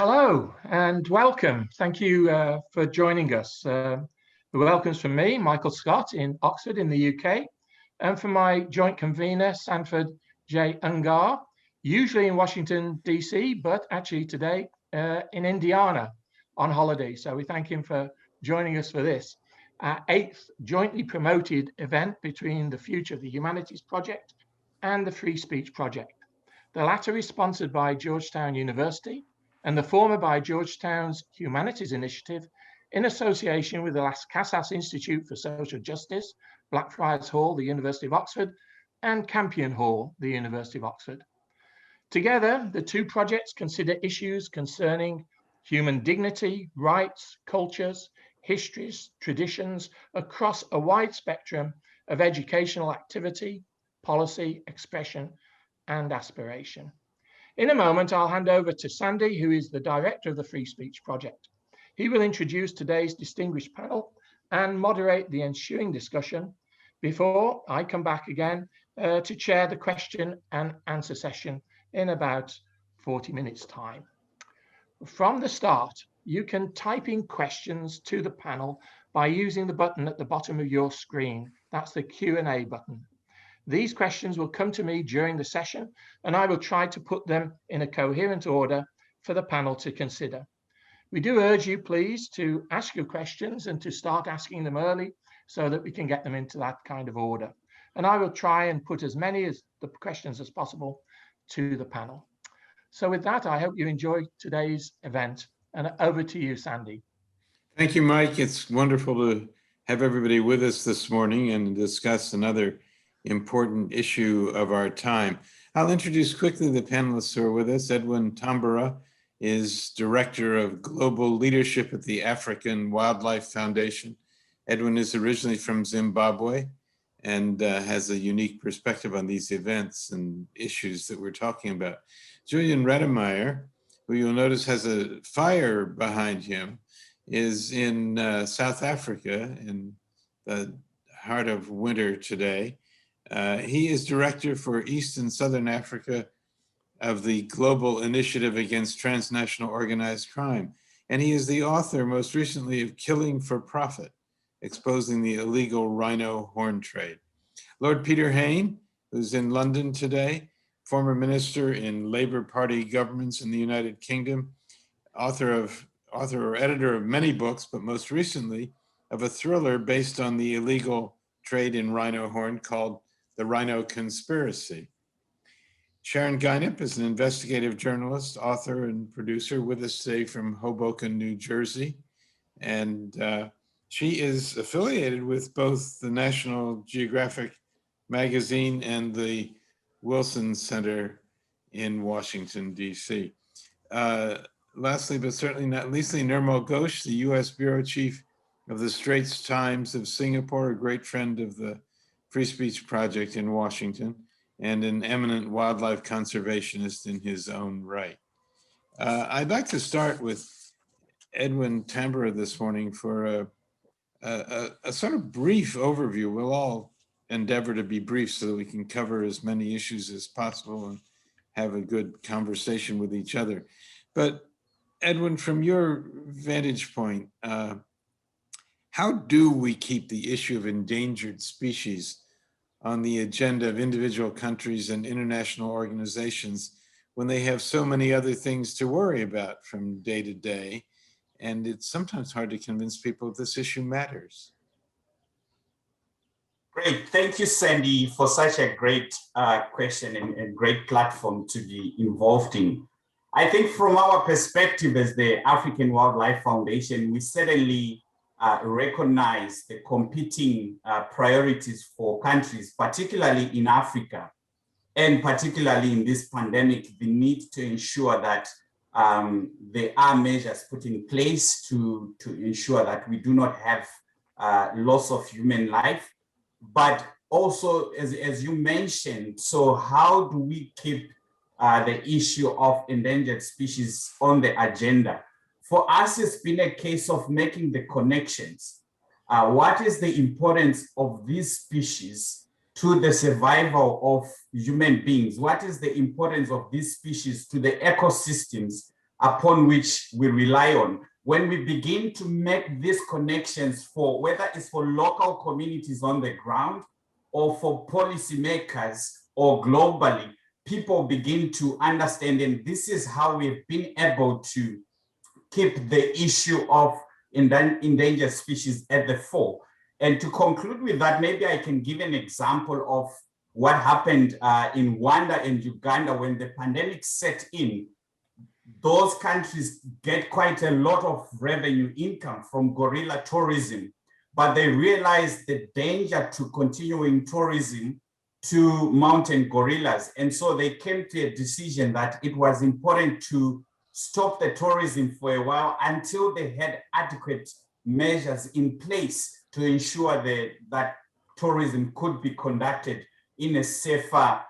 Hello and welcome. Thank you for joining us. The welcome's from me, Michael Scott in Oxford in the UK, and from my joint convener, Sanford J. Ungar, usually in Washington, DC, but actually today in Indiana on holiday. So we thank him for joining us for this. Our 8th jointly promoted event between the Future of the Humanities Project and the Free Speech Project. The latter is sponsored by Georgetown University, and the former by Georgetown's Humanities Initiative in association with the Las Casas Institute for Social Justice, Blackfriars Hall, the University of Oxford, and Campion Hall, the University of Oxford. Together, the two projects consider issues concerning human dignity, rights, cultures, histories, traditions across a wide spectrum of educational activity, policy, expression, and aspiration. In a moment, I'll hand over to Sandy, who is the director of the Free Speech Project. He will introduce today's distinguished panel and moderate the ensuing discussion before I come back again to chair the question and answer session in about 40 minutes' time. From the start, you can type in questions to the panel by using the button at the bottom of your screen. That's the Q&A button. These questions will come to me during the session, and I will try to put them in a coherent order for the panel to consider. We do urge you, please, to ask your questions and to start asking them early so that we can get them into that kind of order. And I will try and put as many of the questions as possible to the panel. So with that, I hope you enjoy today's event. And over to you, Sandy. Thank you, Mike. It's wonderful to have everybody with us this morning and discuss another important issue of our time. I'll introduce quickly the panelists who are with us. Edwin Tambora is Director of Global Leadership at the African Wildlife Foundation. Edwin is originally from Zimbabwe and has a unique perspective on these events and issues that we're talking about. Julian Redemeyer, who you'll notice has a fire behind him, is in South Africa in the heart of winter today. He is Director for East and Southern Africa of the Global Initiative Against Transnational Organized Crime. And he is the author, most recently, of Killing for Profit, Exposing the Illegal Rhino Horn Trade. Lord Peter Hain, who's in London today, former minister in Labour Party governments in the United Kingdom, author or editor of many books, but most recently of a thriller based on the illegal trade in rhino horn called The Rhino Conspiracy. Sharon Guinup is an investigative journalist, author, and producer with us today from Hoboken, New Jersey. And she is affiliated with both the National Geographic magazine and the Wilson Center in Washington, D.C. Lastly, but certainly not leastly, Nirmal Ghosh, the U.S. Bureau Chief of the Straits Times of Singapore, a great friend of the Free Speech Project in Washington, and an eminent wildlife conservationist in his own right. I'd like to start with Edwin Tambora this morning for a sort of brief overview. We'll all endeavor to be brief so that we can cover as many issues as possible and have a good conversation with each other. But Edwin, from your vantage point, how do we keep the issue of endangered species on the agenda of individual countries and international organizations when they have so many other things to worry about from day to day? And it's sometimes hard to convince people this issue matters. Great. Thank you, Sandy, for such a great question and great platform to be involved in. I think from our perspective as the African Wildlife Foundation, we certainly recognize the competing priorities for countries, particularly in Africa, and particularly in this pandemic, the need to ensure that there are measures put in place to ensure that we do not have loss of human life. But also, as you mentioned, so how do we keep the issue of endangered species on the agenda? For us, it's been a case of making the connections. What is the importance of these species to the survival of human beings? What is the importance of these species to the ecosystems upon which we rely on. When we begin to make these connections for whether it's for local communities on the ground or for policymakers or globally, people begin to understand, and this is how we've been able to keep the issue of endangered species at the fore. And to conclude with that, maybe I can give an example of what happened in Rwanda and Uganda when the pandemic set in. Those countries get quite a lot of revenue income from gorilla tourism, but they realized the danger to continuing tourism to mountain gorillas. And so they came to a decision that it was important to stop the tourism for a while until they had adequate measures in place to ensure that tourism could be conducted in a safer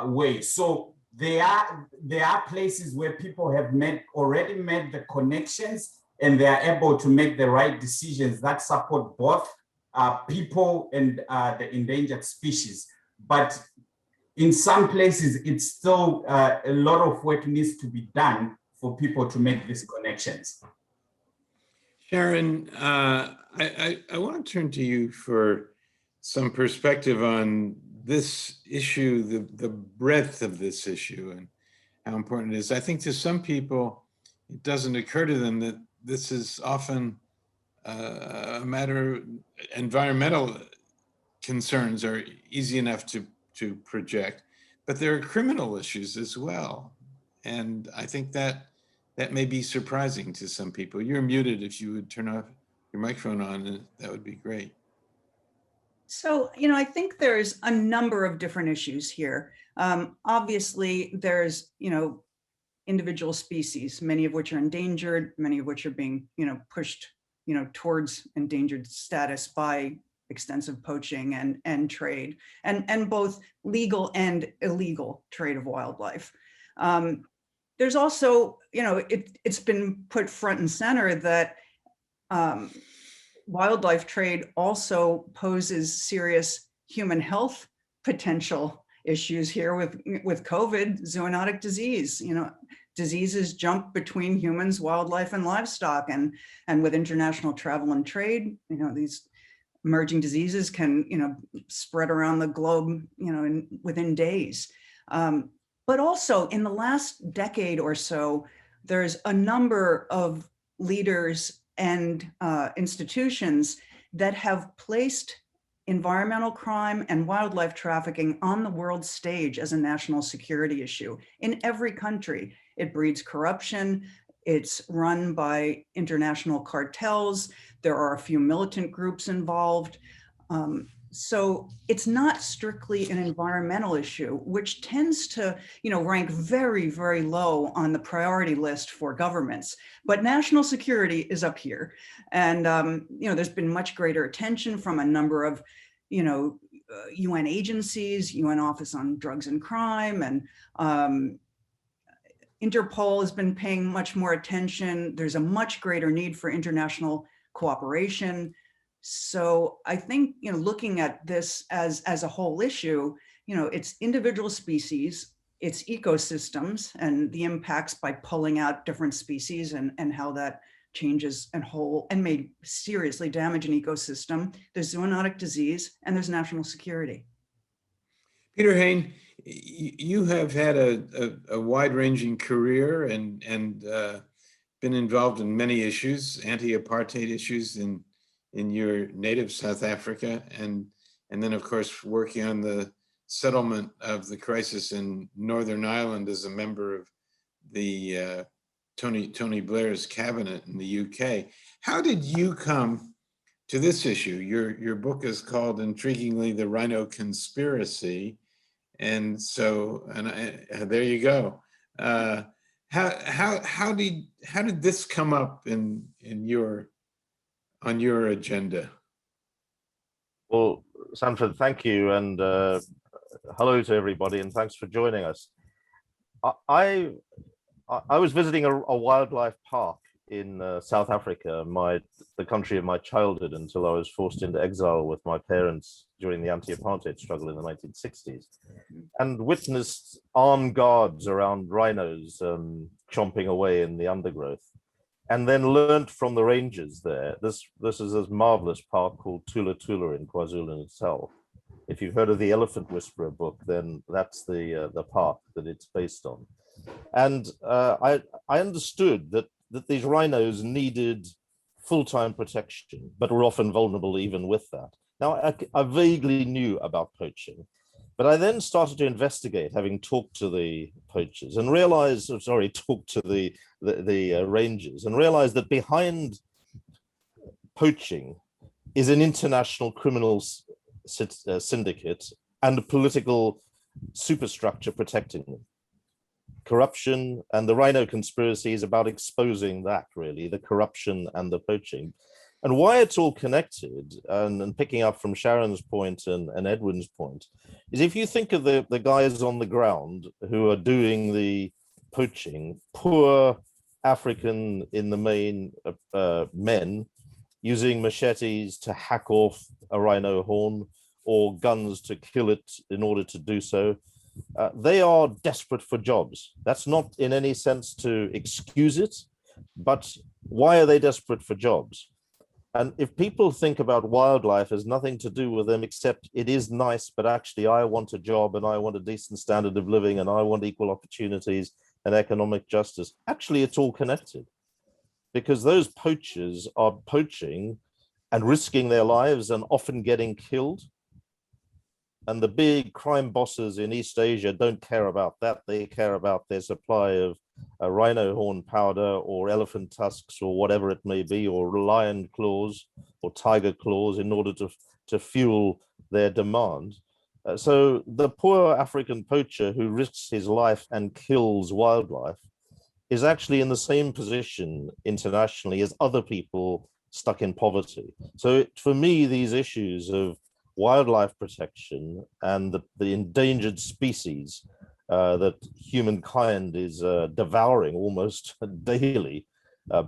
way. So there are places where people have already made the connections, and they are able to make the right decisions that support both people and the endangered species. But in some places, it's still a lot of work needs to be done for people to make these connections. Sharon, I want to turn to you for some perspective on this issue, the breadth of this issue and how important it is. I think to some people, it doesn't occur to them that this is often a matter of environmental concerns are easy enough to project, but there are criminal issues as well. And I think that may be surprising to some people. You're muted. If you would turn off your microphone on, that would be great. So, you know, I think there's a number of different issues here. Obviously, there's, you know, individual species, many of which are endangered, many of which are being, you know, pushed, you know, towards endangered status by extensive poaching and trade, and both legal and illegal trade of wildlife. There's also, you know, it's been put front and center that wildlife trade also poses serious human health potential issues here with COVID, zoonotic disease. You know, diseases jump between humans, wildlife, and livestock, and with international travel and trade, you know, these emerging diseases can, you know, spread around the globe, you know, within days. But also in the last decade or so, there's a number of leaders and institutions that have placed environmental crime and wildlife trafficking on the world stage as a national security issue in every country. It breeds corruption. It's run by international cartels. There are a few militant groups involved. So it's not strictly an environmental issue, which tends to, you know, rank very, very low on the priority list for governments. But national security is up here. And, you know, there's been much greater attention from a number of, you know, UN agencies, UN Office on Drugs and Crime, and Interpol has been paying much more attention. There's a much greater need for international cooperation. So I think, you know, looking at this as a whole issue, you know, it's individual species, it's ecosystems and the impacts by pulling out different species and how that changes and may seriously damage an ecosystem. There's zoonotic disease and there's national security. Peter Hain, you have had a wide-ranging career and been involved in many issues, anti-apartheid issues in your native South Africa, and then of course working on the settlement of the crisis in Northern Ireland as a member of the Tony Blair's cabinet in the UK. How did you come to this issue? Your book is called, intriguingly, The Rhino Conspiracy, and so there you go. How did this come up on your agenda? Well, Sanford, thank you, and hello to everybody, and thanks for joining us. I was visiting a wildlife park in South Africa, the country of my childhood, until I was forced into exile with my parents during the anti-apartheid struggle in the 1960s, and witnessed armed guards around rhinos chomping away in the undergrowth, and then learned from the rangers there. This is a marvelous park called Tula Tula in KwaZulu-Natal. If you've heard of the Elephant Whisperer book, then that's the park that it's based on. And I understood that these rhinos needed full-time protection, but were often vulnerable even with that. Now, I vaguely knew about poaching, but I then started to investigate, having talked to the poachers and realized, talked to the rangers, and realized that behind poaching is an international criminal syndicate and a political superstructure protecting them. Corruption, and the rhino conspiracy is about exposing that, really, the corruption and the poaching. And why it's all connected, and picking up from Sharon's point and Edwin's point, is if you think of the guys on the ground who are doing the poaching, poor African in the main men using machetes to hack off a rhino horn or guns to kill it in order to do so. They are desperate for jobs. That's not in any sense to excuse it, but why are they desperate for jobs? And if people think about wildlife as nothing to do with them, except it is nice, but actually I want a job and I want a decent standard of living and I want equal opportunities and economic justice, actually it's all connected. Because those poachers are poaching and risking their lives and often getting killed. And the big crime bosses in East Asia don't care about that. They care about their supply of rhino horn powder or elephant tusks or whatever it may be, or lion claws or tiger claws in order to fuel their demand. So the poor African poacher who risks his life and kills wildlife is actually in the same position internationally as other people stuck in poverty. So for me, these issues of wildlife protection and the endangered species that humankind is devouring almost daily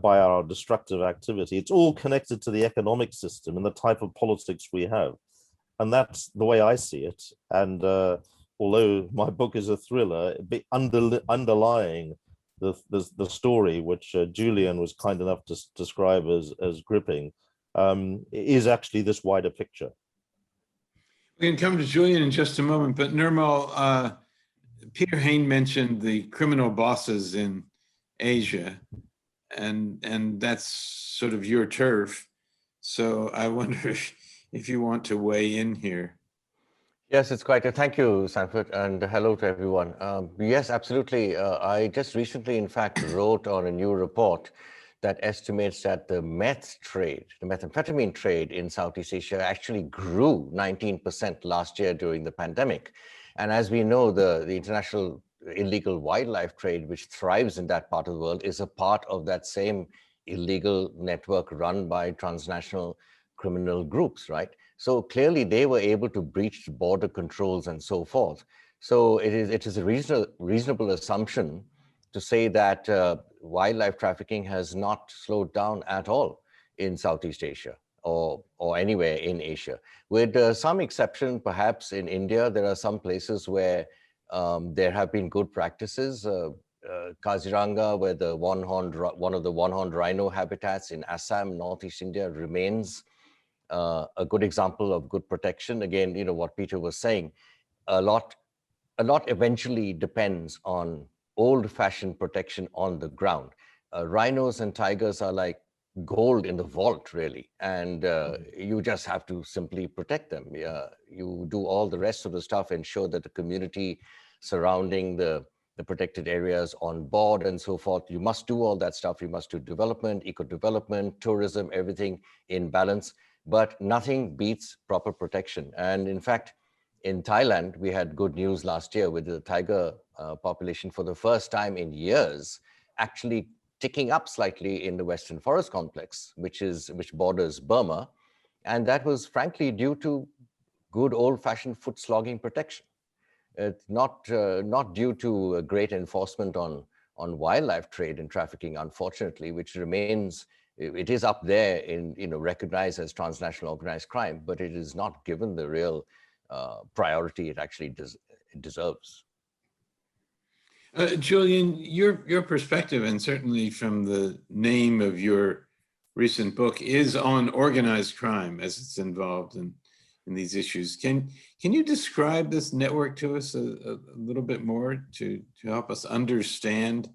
by our destructive activity, it's all connected to the economic system and the type of politics we have. And that's the way I see it. And although my book is a thriller, underlying the story, which Julian was kind enough to describe as gripping, is actually this wider picture. We can come to Julian in just a moment, but Nirmal, Peter Hain mentioned the criminal bosses in Asia, and that's sort of your turf. So I wonder if you want to weigh in here. Yes, it's quite a thank you, Sanford, and hello to everyone. Yes, absolutely. I just recently, in fact, wrote on a new report that estimates that the meth trade, the methamphetamine trade in Southeast Asia actually grew 19% last year during the pandemic. And as we know, the international illegal wildlife trade, which thrives in that part of the world, is a part of that same illegal network run by transnational criminal groups, right? So clearly they were able to breach border controls and so forth. So it is a reasonable assumption to say that wildlife trafficking has not slowed down at all in Southeast Asia or anywhere in Asia. With some exception, perhaps in India, there are some places where there have been good practices. Kaziranga, where one of the one-horned rhino habitats in Assam, Northeast India, remains a good example of good protection. Again, you know what Peter was saying, a lot eventually depends on old-fashioned protection on the ground. Rhinos and tigers are like gold in the vault, really, and you just have to simply protect them. You do all the rest of the stuff, ensure that the community surrounding the protected areas on board and so forth. You must do all that stuff. You must do development, eco-development, tourism, everything in balance, but nothing beats proper protection. And in fact, in Thailand, we had good news last year with the tiger population for the first time in years, actually ticking up slightly in the Western Forest Complex, which borders Burma. And that was frankly due to good old-fashioned foot slogging protection. It's not due to a great enforcement on wildlife trade and trafficking, unfortunately, which remains, it is up there in, recognized as transnational organized crime, but it is not given the real priority it actually deserves. Julian, your perspective, and certainly from the name of your recent book, is on organized crime as it's involved in these issues. Can you describe this network to us a little bit more to help us understand?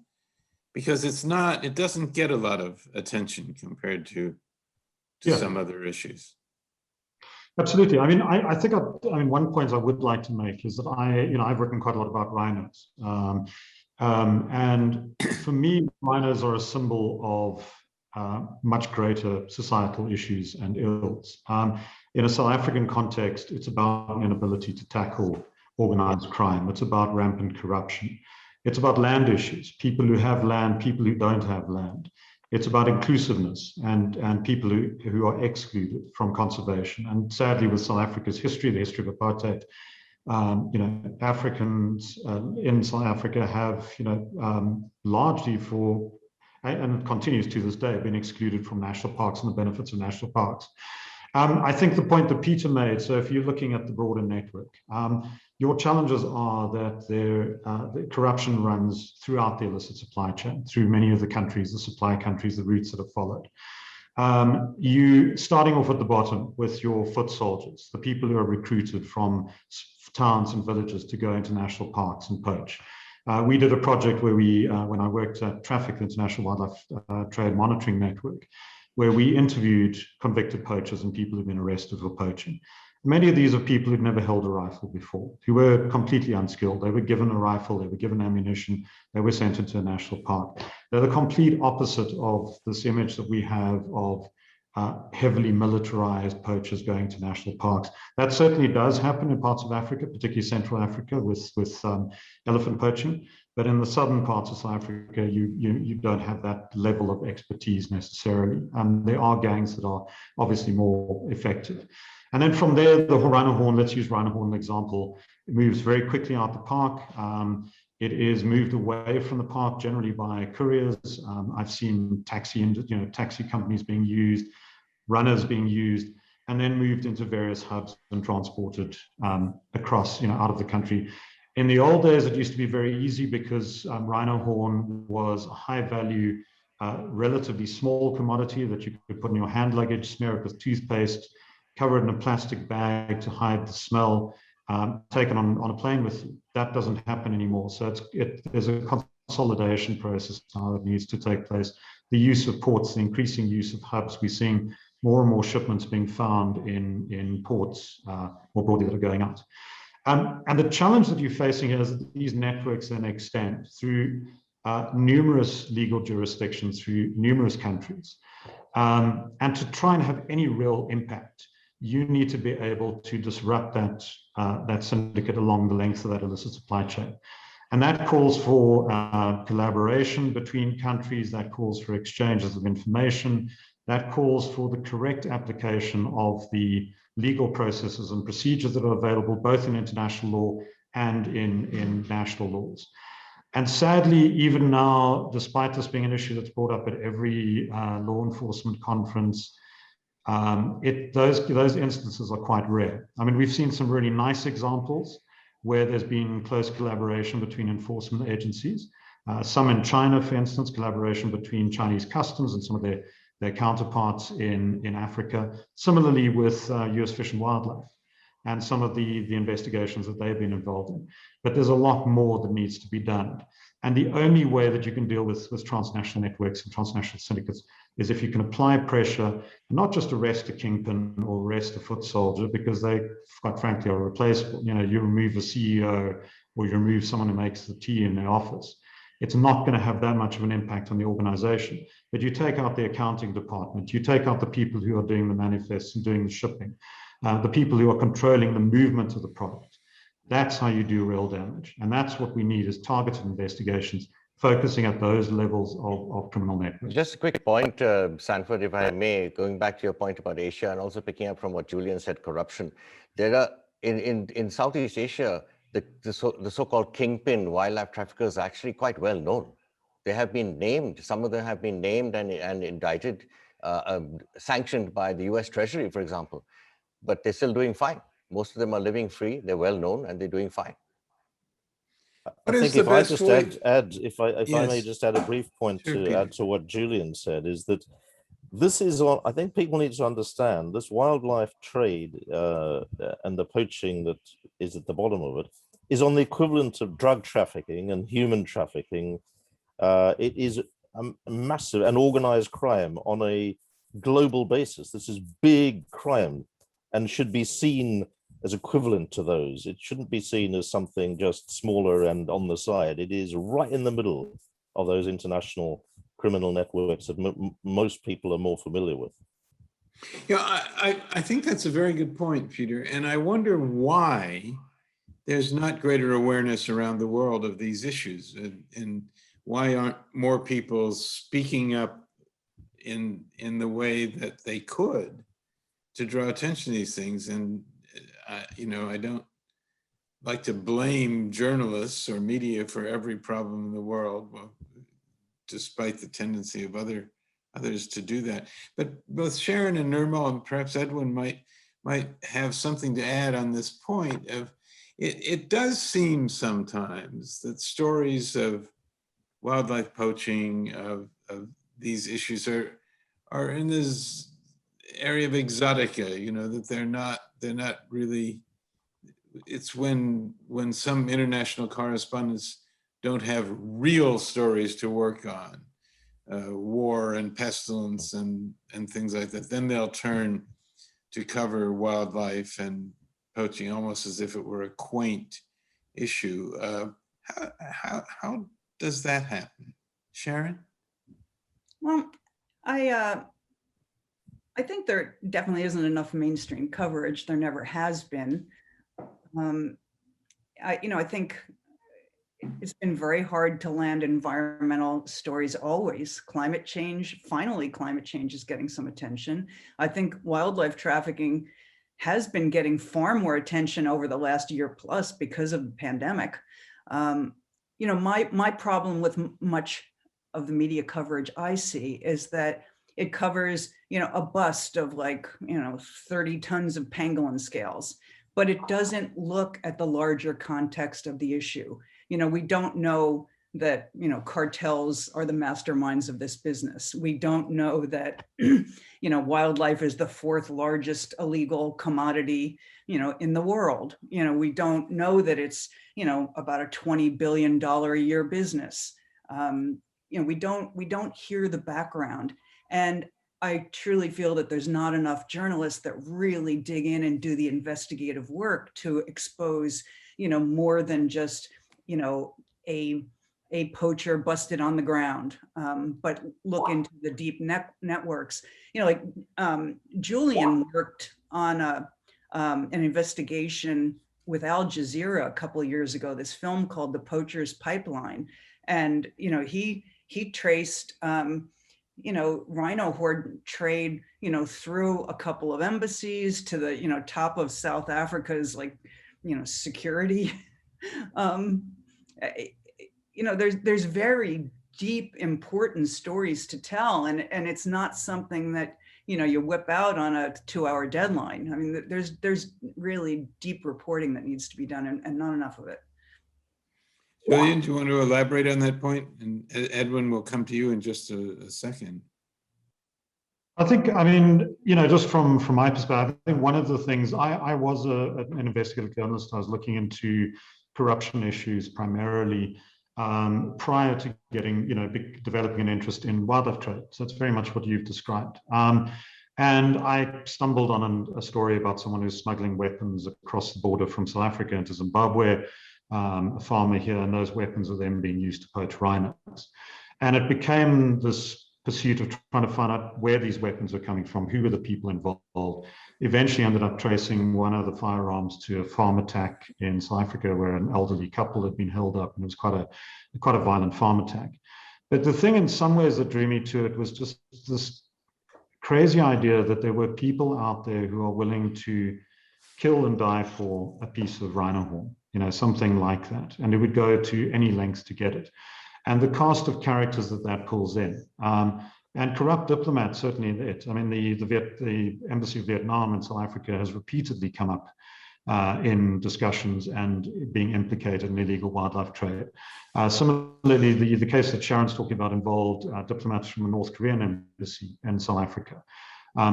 Because it doesn't get a lot of attention compared to some other issues. Absolutely. I mean, I think, one point I would like to make is that I've written quite a lot about rhinos. And for me, rhinos are a symbol of much greater societal issues and ills. In a South African context, it's about an inability to tackle organized crime. It's about rampant corruption. It's about land issues, people who have land, people who don't have land. It's about inclusiveness and people who are excluded from conservation. And sadly, with South Africa's history, the history of apartheid, Africans in South Africa have, largely and it continues to this day, been excluded from national parks and the benefits of national parks. I think the point that Peter made, so if you're looking at the broader network, your challenges are that the corruption runs throughout the illicit supply chain, through many of the countries, the supply countries, the routes that are followed. You starting off at the bottom with your foot soldiers, the people who are recruited from towns and villages to go into national parks and poach. We did a project where when I worked at Traffic, the International Wildlife Trade Monitoring Network, where we interviewed convicted poachers and people who've been arrested for poaching. Many of these are people who've never held a rifle before, who were completely unskilled. They were given a rifle, they were given ammunition, they were sent into a national park. They're the complete opposite of this image that we have of heavily militarized poachers going to national parks. That certainly does happen in parts of Africa, particularly Central Africa with elephant poaching. But in the southern parts of South Africa, you don't have that level of expertise necessarily. There are gangs that are obviously more effective. And then from there, the rhino horn, let's use rhino horn example, it moves very quickly out the park. It is moved away from the park generally by couriers. I've seen taxi companies being used, runners being used, and then moved into various hubs and transported across, out of the country. In the old days, it used to be very easy because rhino horn was a high value, relatively small commodity that you could put in your hand luggage, smear it with toothpaste, cover it in a plastic bag to hide the smell, taken on a plane with you. That doesn't happen anymore. So there's a consolidation process now that needs to take place. The use of ports, the increasing use of hubs, we're seeing more and more shipments being found in ports more broadly that are going out. And the challenge that you're facing here is that these networks then extend through numerous legal jurisdictions, through numerous countries. And to try and have any real impact, you need to be able to disrupt that syndicate along the length of that illicit supply chain. And that calls for collaboration between countries, that calls for exchanges of information, that calls for the correct application of the legal processes and procedures that are available both in international law and in national laws. And sadly, even now, despite this being an issue that's brought up at every law enforcement conference, those instances are quite rare. I mean, we've seen some really nice examples where there's been close collaboration between enforcement agencies. Some in China, for instance, collaboration between Chinese customs and some of their counterparts in Africa. Similarly with US Fish and Wildlife and some of the investigations that they've been involved in. But there's a lot more that needs to be done. And the only way that you can deal with transnational networks and transnational syndicates is if you can apply pressure and not just arrest a kingpin or arrest a foot soldier, because they, quite frankly, are replaceable. You remove a CEO or you remove someone who makes the tea in their office. It's not going to have that much of an impact on the organization. But you take out the accounting department, you take out the people who are doing the manifests and doing the shipping, the people who are controlling the movement of the product. That's how you do real damage. And that's what we need is targeted investigations, focusing at those levels of criminal networks. Just a quick point, Sanford, if I may, going back to your point about Asia and also picking up from what Julian said, corruption. There are, in Southeast Asia, the so-called kingpin wildlife traffickers are actually quite well known. They have been named, some of them have been named and indicted, sanctioned by the US Treasury, for example, but they're still doing fine. Most of them are living free, they're well known, and they're doing fine. What I is think the if I best just way? if I may Yes. just add a brief point Sure, to Peter. add to what Julian said, is that this is on, I think people need to understand this wildlife trade and the poaching that is at the bottom of it is on the equivalent of drug trafficking and human trafficking. It is a massive and organized crime on a global basis. This is big crime and should be seen as equivalent to those. It shouldn't be seen as something just smaller and on the side. It is right in the middle of those international criminal networks that most people are more familiar with. Yeah, I think that's a very good point, Peter. And I wonder why there's not greater awareness around the world of these issues, and why aren't more people speaking up in the way that they could to draw attention to these things. And I don't like to blame journalists or media for every problem in the world, well, despite the tendency of others to do that. But both Sharon and Nirmal, and perhaps Edwin might have something to add on this point of it does seem sometimes that stories of wildlife poaching, of these issues are in this area of exotica, that they're not really, it's when some international correspondents don't have real stories to work on, war and pestilence and things like that, then they'll turn to cover wildlife and poaching almost as if it were a quaint issue. How does that happen? Sharon? Well, I think there definitely isn't enough mainstream coverage. There never has been. I think it's been very hard to land environmental stories always. Climate change, finally climate change is getting some attention. I think wildlife trafficking has been getting far more attention over the last year plus because of the pandemic. My problem with much of the media coverage I see is that it covers, a bust of 30 tons of pangolin scales, but it doesn't look at the larger context of the issue. We don't know that, cartels are the masterminds of this business. We don't know that, wildlife is the fourth largest illegal commodity, in the world. We don't know that it's, about a $20 billion a year business. We don't hear the background. And I truly feel that there's not enough journalists that really dig in and do the investigative work to expose, more than just, a poacher busted on the ground, but look into the deep networks. Julian worked on an investigation with Al Jazeera a couple of years ago, this film called The Poacher's Pipeline. And, he traced, rhino horde trade, through a couple of embassies to the, top of South Africa's, security. There's very deep, important stories to tell. And it's not something that, you whip out on a 2-hour deadline. I mean, there's really deep reporting that needs to be done and not enough of it. Julian, do you want to elaborate on that point? And Edwin, will come to you in just a second. I think, just from my perspective, I think one of the things, I was an investigative journalist. I was looking into corruption issues primarily prior to getting, developing an interest in wildlife trade. So it's very much what you've described. And I stumbled on a story about someone who's smuggling weapons across the border from South Africa into Zimbabwe, a farmer here, and those weapons are then being used to poach rhinos. And it became this pursuit of trying to find out where these weapons were coming from, who were the people involved. Eventually ended up tracing one of the firearms to a farm attack in South Africa where an elderly couple had been held up, and it was quite a violent farm attack. But the thing in some ways that drew me to it was just this crazy idea that there were people out there who are willing to kill and die for a piece of rhino horn, something like that. And they would go to any lengths to get it. And the cast of characters that pulls in. And corrupt diplomats, certainly it. I mean, the Embassy of Vietnam in South Africa has repeatedly come up in discussions and being implicated in illegal wildlife trade. Similarly, the case that Sharon's talking about involved diplomats from the North Korean embassy in South Africa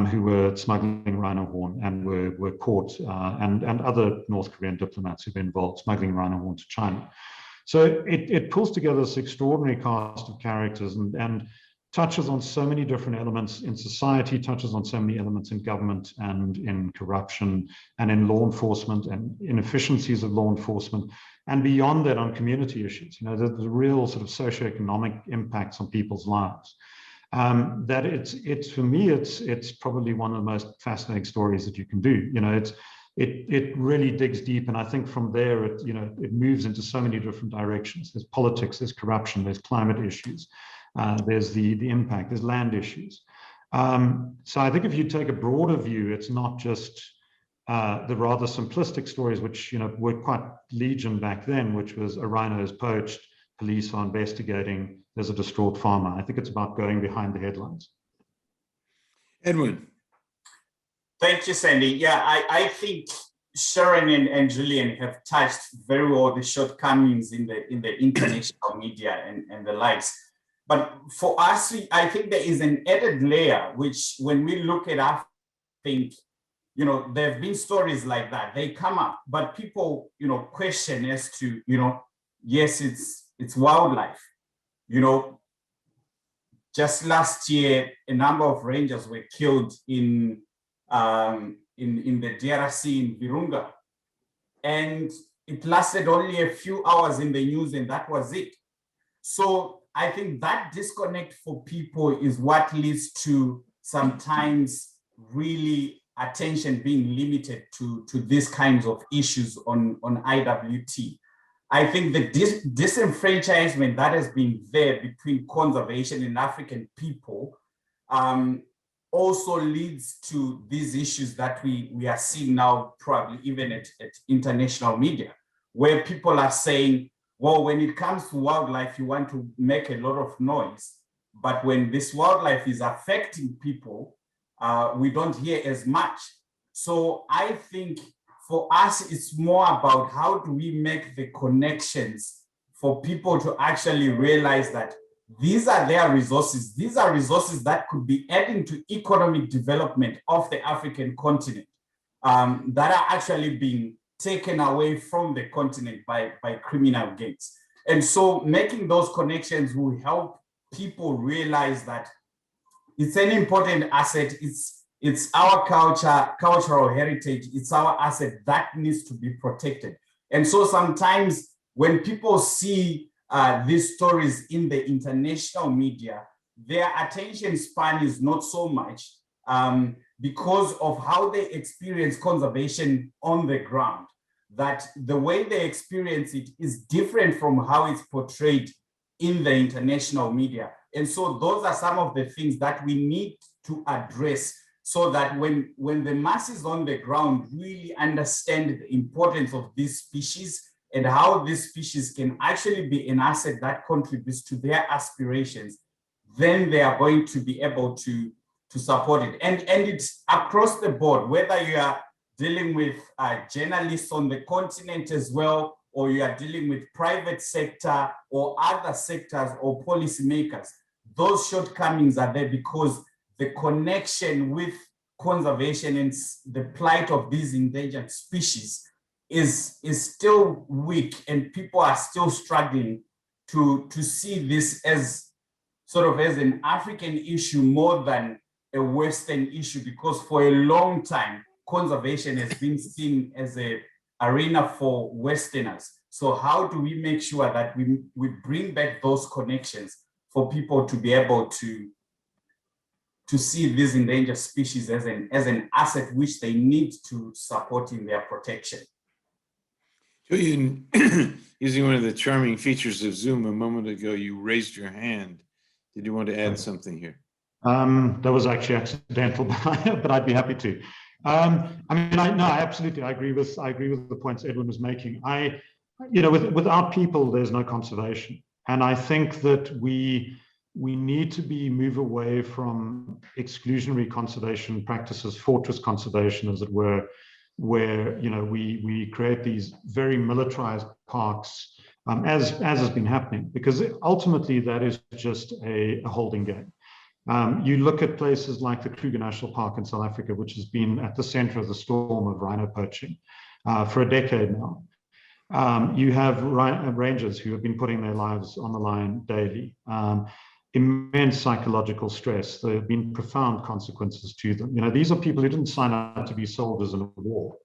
who were smuggling rhino horn and were caught, and other North Korean diplomats who've been involved smuggling rhino horn to China. So it pulls together this extraordinary cast of characters and touches on so many different elements in society, touches on so many elements in government and in corruption and in law enforcement and inefficiencies of law enforcement, and beyond that on community issues. You know, the real sort of socioeconomic impacts on people's lives. That it's for me, it's probably one of the most fascinating stories that you can do. You know, it really digs deep, and I think from there it moves into so many different directions. There's politics, there's corruption, there's climate issues. There's the impact, there's land issues. So I think if you take a broader view, it's not just the rather simplistic stories, which were quite legion back then, which was a rhino is poached, police are investigating, there's a distraught farmer. I think it's about going behind the headlines. Edwin. Thank you, Sandy. Yeah, I think Sharon and Julian have touched very well the shortcomings in the international media and the likes. But for us, I think there is an added layer, which when we look at I think, there have been stories like that. They come up, but people, question as to, yes, it's wildlife. Just last year, a number of rangers were killed in the DRC in Virunga. And it lasted only a few hours in the news, and that was it. So I think that disconnect for people is what leads to sometimes really attention being limited to these kinds of issues on IWT. I think the disenfranchisement that has been there between conservation and African people also leads to these issues that we are seeing now, probably even at international media, where people are saying, well, when it comes to wildlife, you want to make a lot of noise. But when this wildlife is affecting people, we don't hear as much. So I think for us, it's more about how do we make the connections for people to actually realize that these are their resources. These are resources that could be adding to economic development of the African continent that are actually being taken away from the continent by criminal gangs. And so making those connections will help people realize that it's an important asset. It's our cultural heritage. It's our asset that needs to be protected. And so sometimes when people see these stories in the international media, their attention span is not so much because of how they experience conservation on the ground, that the way they experience it is different from how it's portrayed in the international media. And so those are some of the things that we need to address so that when the masses on the ground really understand the importance of these species and how these species can actually be an asset that contributes to their aspirations, then they are going to be able to support it. And it's across the board, whether you are dealing with journalists on the continent as well, or you are dealing with private sector or other sectors or policymakers, those shortcomings are there because the connection with conservation and the plight of these endangered species is still weak, and people are still struggling to see this as sort of as an African issue more than a Western issue, because for a long time, conservation has been seen as an arena for Westerners. So how do we make sure that we bring back those connections for people to be able to see these endangered species as an asset which they need to support in their protection? Julian, using one of the charming features of Zoom a moment ago, you raised your hand. Did you want to add something here? That was actually accidental, but I'd be happy to. I absolutely, I agree with the points Edwin was making. Without people, there's no conservation. And I think that we need to move away from exclusionary conservation practices, fortress conservation, as it were, where, you know, we create these very militarized parks, as has been happening, because ultimately that is just a holding game. You look at places like the Kruger National Park in South Africa, which has been at the center of the storm of rhino poaching for a decade now. You have rangers who have been putting their lives on the line daily. Immense psychological stress. There have been profound consequences to them. You know, these are people who didn't sign up to be soldiers in a war.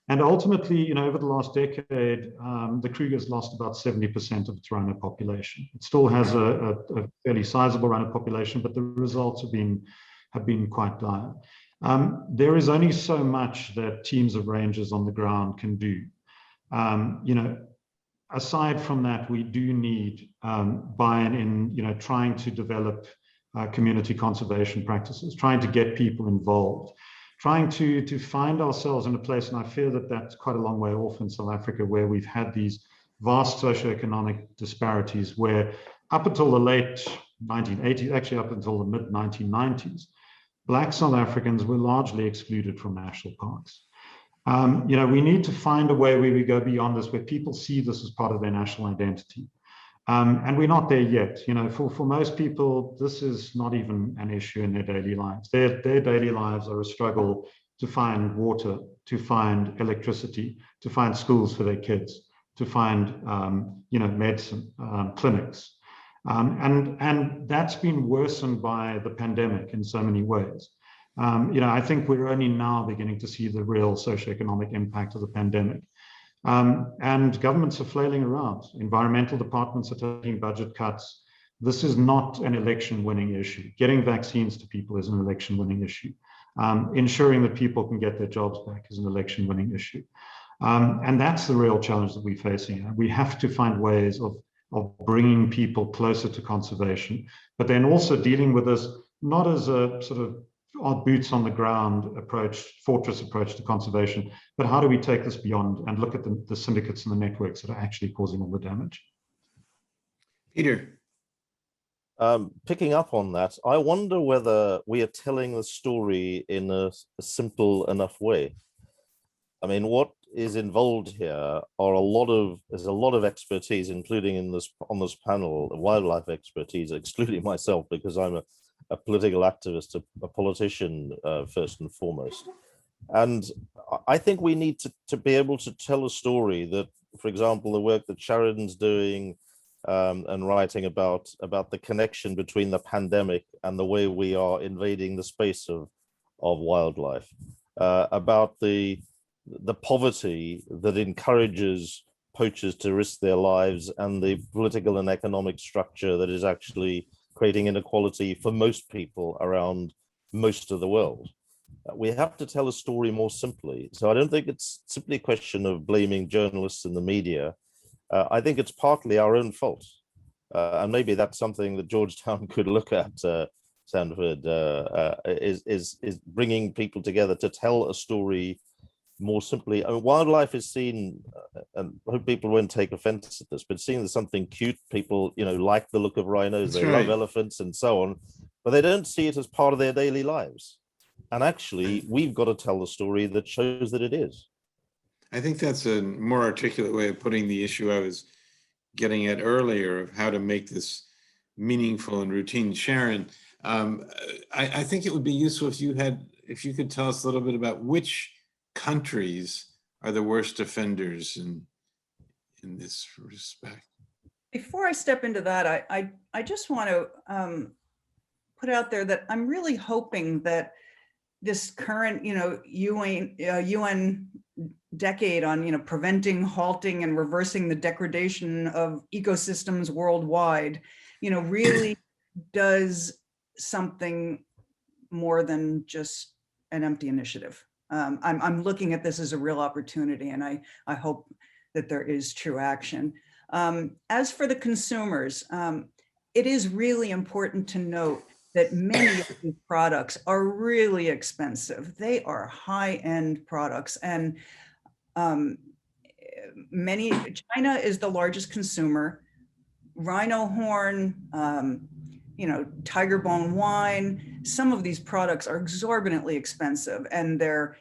And ultimately, you know, over the last decade, the Kruger's lost about 70% of its rhino population. It still has a fairly sizable rhino population, but the results have been quite dire. There is only so much that teams of rangers on the ground can do. You know, aside from that, we do need buy-in in, you know, trying to develop community conservation practices, trying to get people involved, trying to find ourselves in a place, and I fear that that's quite a long way off in South Africa, where we've had these vast socioeconomic disparities, where up until the late 1980s, actually up until the mid 1990s, Black South Africans were largely excluded from national parks. You know, we need to find a way where we go beyond this, where people see this as part of their national identity. And we're not there yet. You know, for most people, this is not even an issue in their daily lives. Their daily lives are a struggle to find water, to find electricity, to find schools for their kids, to find, you know, medicine, clinics. And that's been worsened by the pandemic in so many ways. You know, I think we're only now beginning to see the real socioeconomic impact of the pandemic. And governments are flailing around. Environmental departments are taking budget cuts. This is not an election-winning issue. Getting vaccines to people is an election-winning issue. Ensuring that people can get their jobs back is an election-winning issue. And that's the real challenge that we're facing. We have to find ways of bringing people closer to conservation, but then also dealing with this not as a sort of odd boots on the ground approach, fortress approach to conservation, but how do we take this beyond and look at the syndicates and the networks that are actually causing all the damage? Peter. Picking up on that, I wonder whether we are telling the story in a simple enough way. I mean, what is involved here are there's a lot of expertise, including on this panel, wildlife expertise, excluding myself because I'm a political activist, a politician first and foremost. And I think we need to be able to tell a story that, for example, the work that Sharon's doing and writing about the connection between the pandemic and the way we are invading the space of wildlife, about the poverty that encourages poachers to risk their lives, and the political and economic structure that is actually creating inequality for most people around most of the world. We have to tell a story more simply. So I don't think it's simply a question of blaming journalists and the media. I think it's partly our own fault. And maybe that's something that Georgetown could look at, Sanford, is bringing people together to tell a story more simply. I mean, wildlife is seen, and I hope people won't take offense at this, but seen as something cute. People, you know, like the look of rhinos, they love elephants and so on, but they don't see it as part of their daily lives. And actually, we've got to tell the story that shows that it is. I think that's a more articulate way of putting the issue I was getting at earlier of how to make this meaningful and routine. Sharon, I think it would be useful if you could tell us a little bit about which countries are the worst offenders in this respect. Before I step into that, I just want to put out there that I'm really hoping that this current, you know, UN decade on, you know, preventing, halting, and reversing the degradation of ecosystems worldwide, you know, really does something more than just an empty initiative. I'm looking at this as a real opportunity, and I hope that there is true action. As for the consumers, it is really important to note that many of these products are really expensive. They are high-end products, and China is the largest consumer. Rhino horn, tiger bone wine. Some of these products are exorbitantly expensive, and they're,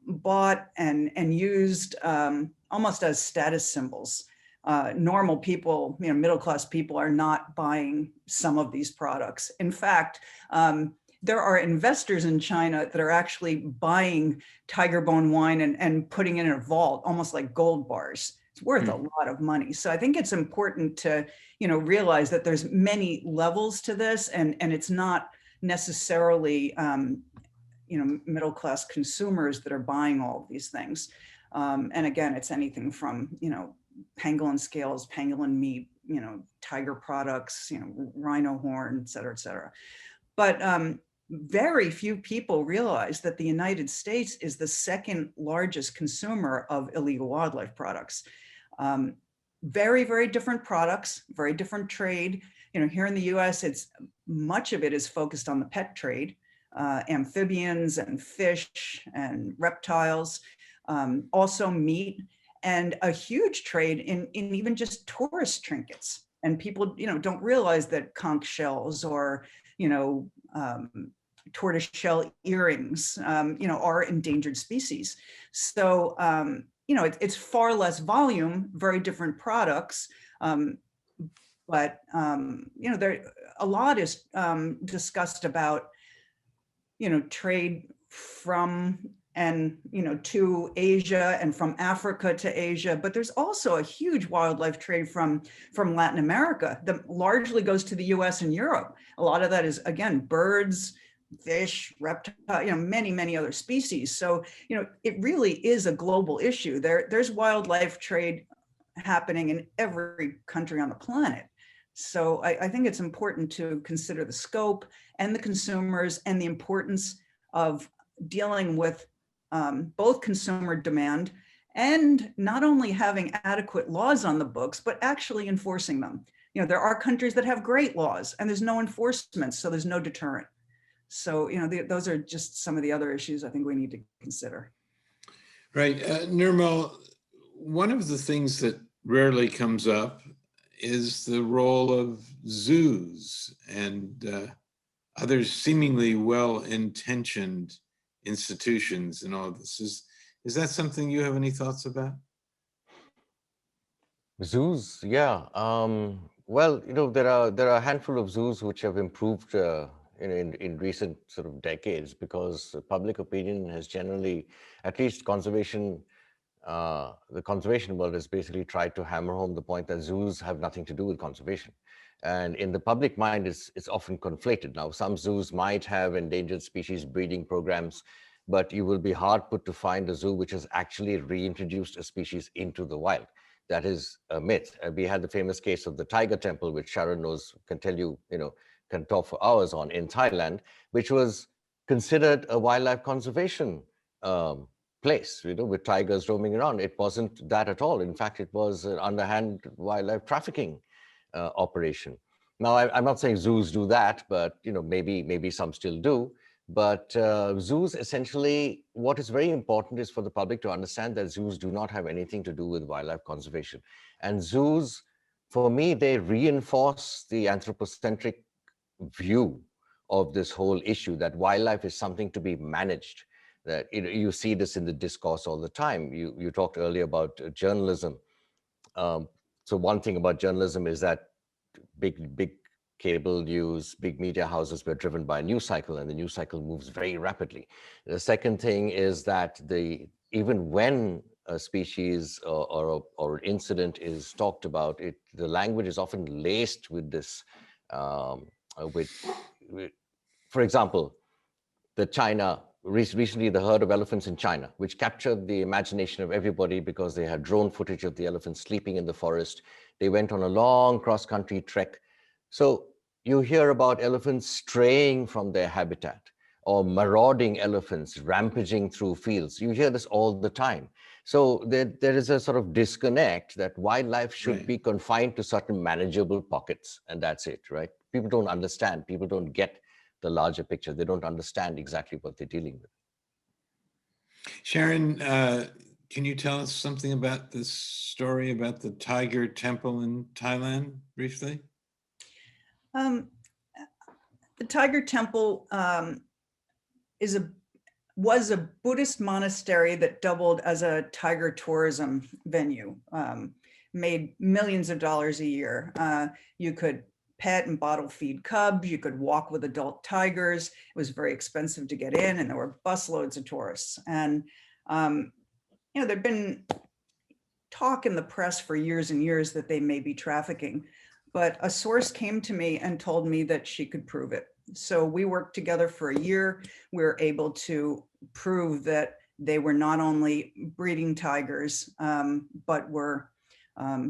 bought and used almost as status symbols. Normal people, middle-class people are not buying some of these products. In fact, there are investors in China that are actually buying tiger bone wine and putting it in a vault, almost like gold bars. It's worth a lot of money. So I think it's important to, realize that there's many levels to this, and it's not necessarily, middle-class consumers that are buying all of these things. And again, it's anything from, pangolin scales, pangolin meat, tiger products, rhino horn, et cetera, et cetera. But very few people realize that the United States is the second largest consumer of illegal wildlife products. Very, very different products, very different trade. Here in the US, much of it is focused on the pet trade, amphibians and fish and reptiles, also meat, and a huge trade in even just tourist trinkets. And people, don't realize that conch shells or, tortoise shell earrings, are endangered species. So, it's far less volume, very different products. But, there a lot is discussed about, trade from and, to Asia and from Africa to Asia, but there's also a huge wildlife trade from Latin America that largely goes to the US and Europe. A lot of that is, again, birds, fish, reptile, many, many other species. So, it really is a global issue. There's wildlife trade happening in every country on the planet. So I think it's important to consider the scope and the consumers and the importance of dealing with both consumer demand and not only having adequate laws on the books, but actually enforcing them. There are countries that have great laws and there's no enforcement, so there's no deterrent. So, those are just some of the other issues I think we need to consider. Right. Nirmal, one of the things that rarely comes up is the role of zoos and other seemingly well-intentioned institutions in all of this. Is that something you have any thoughts about? Zoos, yeah. Well, there are a handful of zoos which have improved in recent sort of decades, because public opinion has generally, at least the conservation world has basically tried to hammer home the point that zoos have nothing to do with conservation. And in the public mind, it's often conflated. Now, some zoos might have endangered species breeding programs, but you will be hard put to find a zoo which has actually reintroduced a species into the wild. That is a myth. We had the famous case of the Tiger Temple, which Sharon can tell you, can talk for hours on, in Thailand, which was considered a wildlife conservation place, with tigers roaming around. It wasn't that at all. In fact, it was an underhand wildlife trafficking operation. Now, I'm not saying zoos do that, but maybe some still do. But zoos, essentially, what is very important is for the public to understand that zoos do not have anything to do with wildlife conservation. And zoos, for me, they reinforce the anthropocentric view of this whole issue, that wildlife is something to be managed. That you see this in the discourse all the time. You talked earlier about journalism. So one thing about journalism is that big cable news, big media houses were driven by a news cycle, and the news cycle moves very rapidly. The second thing is that even when a species or incident is talked about, the language is often laced with this, for example, recently the herd of elephants in China, which captured the imagination of everybody because they had drone footage of the elephants sleeping in the forest. They went on a long cross-country trek. So you hear about elephants straying from their habitat, or marauding elephants rampaging through fields. You hear this all the time. So there is a sort of disconnect that wildlife should be confined to certain manageable pockets, and that's it, right? People don't understand. People don't get the larger picture. They don't understand exactly what they're dealing with. Sharon, can you tell us something about this story about the Tiger Temple in Thailand briefly? Tiger Temple was a Buddhist monastery that doubled as a tiger tourism venue, made millions of dollars a year. You could pet and bottle feed cubs, you could walk with adult tigers. It was very expensive to get in, and there were busloads of tourists. And there'd been talk in the press for years and years that they may be trafficking, but a source came to me and told me that she could prove it. So we worked together for a year. We were able to prove that they were not only breeding tigers, but were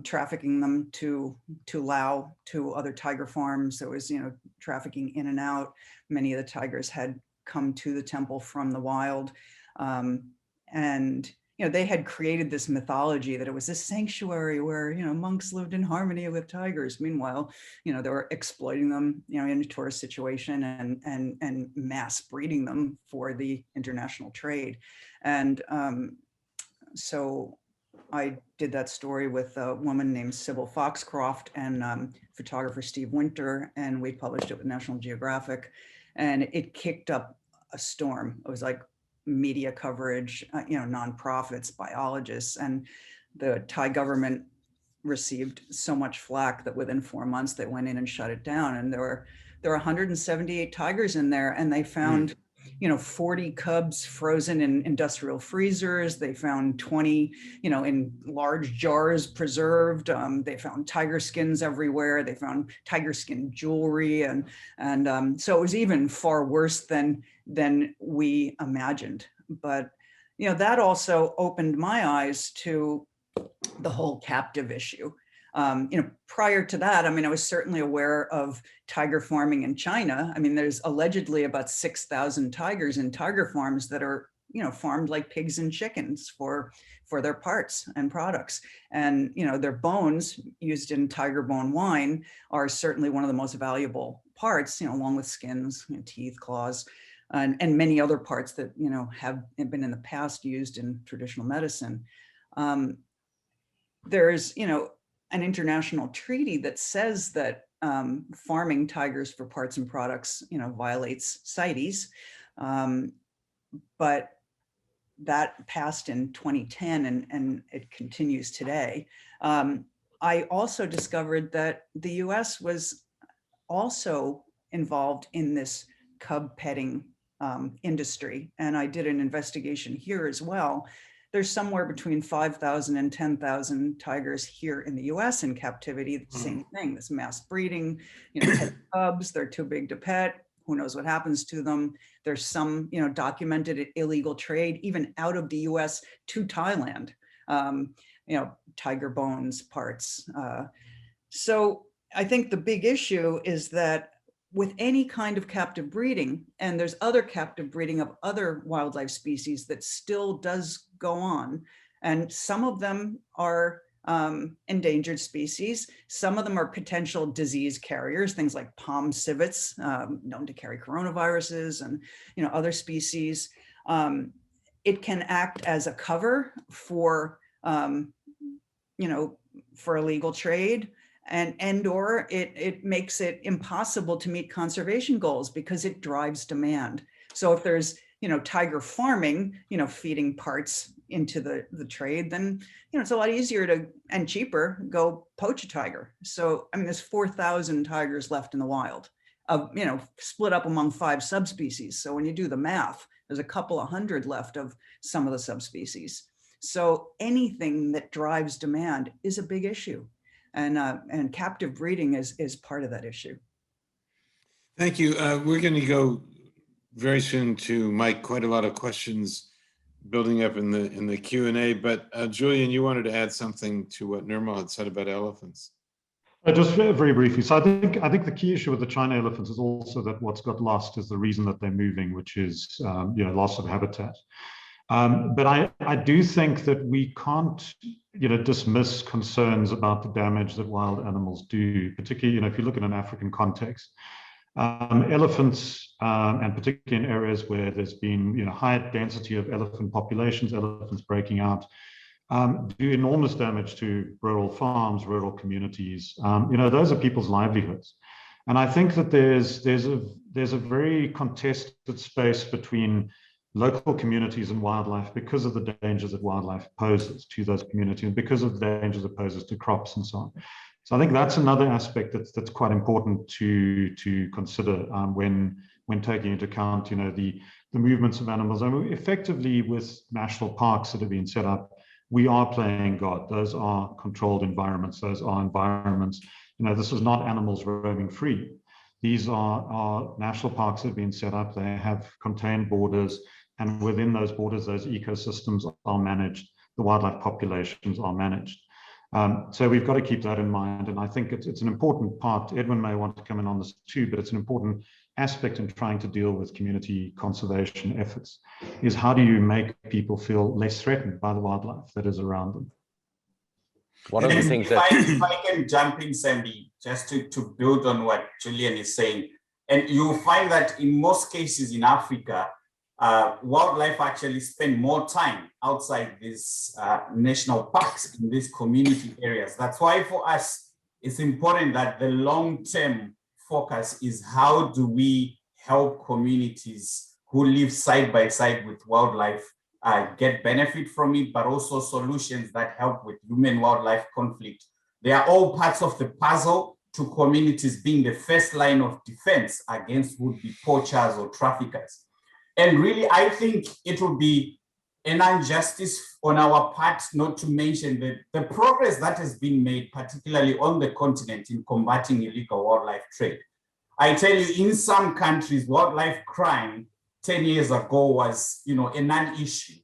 trafficking them to Laos, to other tiger farms. There was, trafficking in and out. Many of the tigers had come to the temple from the wild. And they had created this mythology that it was this sanctuary where, monks lived in harmony with tigers. Meanwhile, they were exploiting them, in a tourist situation and mass breeding them for the international trade. And so I did that story with a woman named Sybil Foxcroft and photographer Steve Winter, and we published it with National Geographic, and it kicked up a storm. It was like media coverage, nonprofits, biologists, and the Thai government received so much flack that within 4 months they went in and shut it down. And there were 178 tigers in there, and they found 40 cubs frozen in industrial freezers. They found 20 in large jars preserved. They found tiger skins everywhere. They found tiger skin jewelry, and so it was even far worse than we imagined. But that also opened my eyes to the whole captive issue. Prior to that, I was certainly aware of tiger farming in China. There's allegedly about 6,000 tigers in tiger farms that are, farmed like pigs and chickens for their parts and products. And, their bones used in tiger bone wine are certainly one of the most valuable parts, along with skins, teeth, claws, and many other parts that, have been in the past used in traditional medicine. There's, an international treaty that says that farming tigers for parts and products, violates CITES, but that passed in 2010 and it continues today. I also discovered that the US was also involved in this cub petting industry, and I did an investigation here as well. There's somewhere between 5,000 and 10,000 tigers here in the US in captivity. The same thing, this mass breeding, cubs, they're too big to pet. Who knows what happens to them? There's some, documented illegal trade, even out of the US to Thailand, tiger bones, parts. So I think the big issue is that with any kind of captive breeding, and there's other captive breeding of other wildlife species that still does go on, and some of them are endangered species. Some of them are potential disease carriers, things like palm civets, known to carry coronaviruses, and other species. It can act as a cover for for illegal trade. And or it makes it impossible to meet conservation goals because it drives demand. So if there's, tiger farming, feeding parts into the trade, then, it's a lot easier to, and cheaper, go poach a tiger. So, there's 4,000 tigers left in the wild, split up among 5 subspecies. So when you do the math, there's a couple of hundred left of some of the subspecies. So anything that drives demand is a big issue. And captive breeding is part of that issue. Thank you. We're going to go very soon to Mike. Quite a lot of questions building up in the Q&A. But Julian, you wanted to add something to what Nirmal had said about elephants. Just very briefly. So I think the key issue with the China elephants is also that what's got lost is the reason that they're moving, which is loss of habitat. But I do think that we can't, dismiss concerns about the damage that wild animals do, particularly, if you look at an African context. Elephants, and particularly in areas where there's been, high density of elephant populations, elephants breaking out, do enormous damage to rural farms, rural communities. Those are people's livelihoods. And I think that there's there's a very contested space between local communities and wildlife because of the dangers that wildlife poses to those communities and because of the dangers it poses to crops and so on. So I think that's another aspect that's quite important to consider when taking into account, the movements of animals. I mean, effectively, with national parks that have been set up, we are playing God. Those are controlled environments. Those are environments. This is not animals roaming free. These are national parks that have been set up. They have contained borders, and within those borders, those ecosystems are managed. The wildlife populations are managed. So we've got to keep that in mind. And I think it's an important part. Edwin may want to come in on this too, but it's an important aspect in trying to deal with community conservation efforts, is how do you make people feel less threatened by the wildlife that is around them? One of the things that... If I can jump in, Sandy, just to build on what Julian is saying, and you'll find that in most cases in Africa, wildlife actually spend more time outside these national parks, in these community areas. That's why for us, it's important that the long-term focus is how do we help communities who live side by side with wildlife get benefit from it, but also solutions that help with human-wildlife conflict. They are all parts of the puzzle to communities being the first line of defense against would-be poachers or traffickers. And really, I think it would be an injustice on our part not to mention the progress that has been made, particularly on the continent, in combating illegal wildlife trade. I tell you, in some countries, wildlife crime 10 years ago was, a non-issue.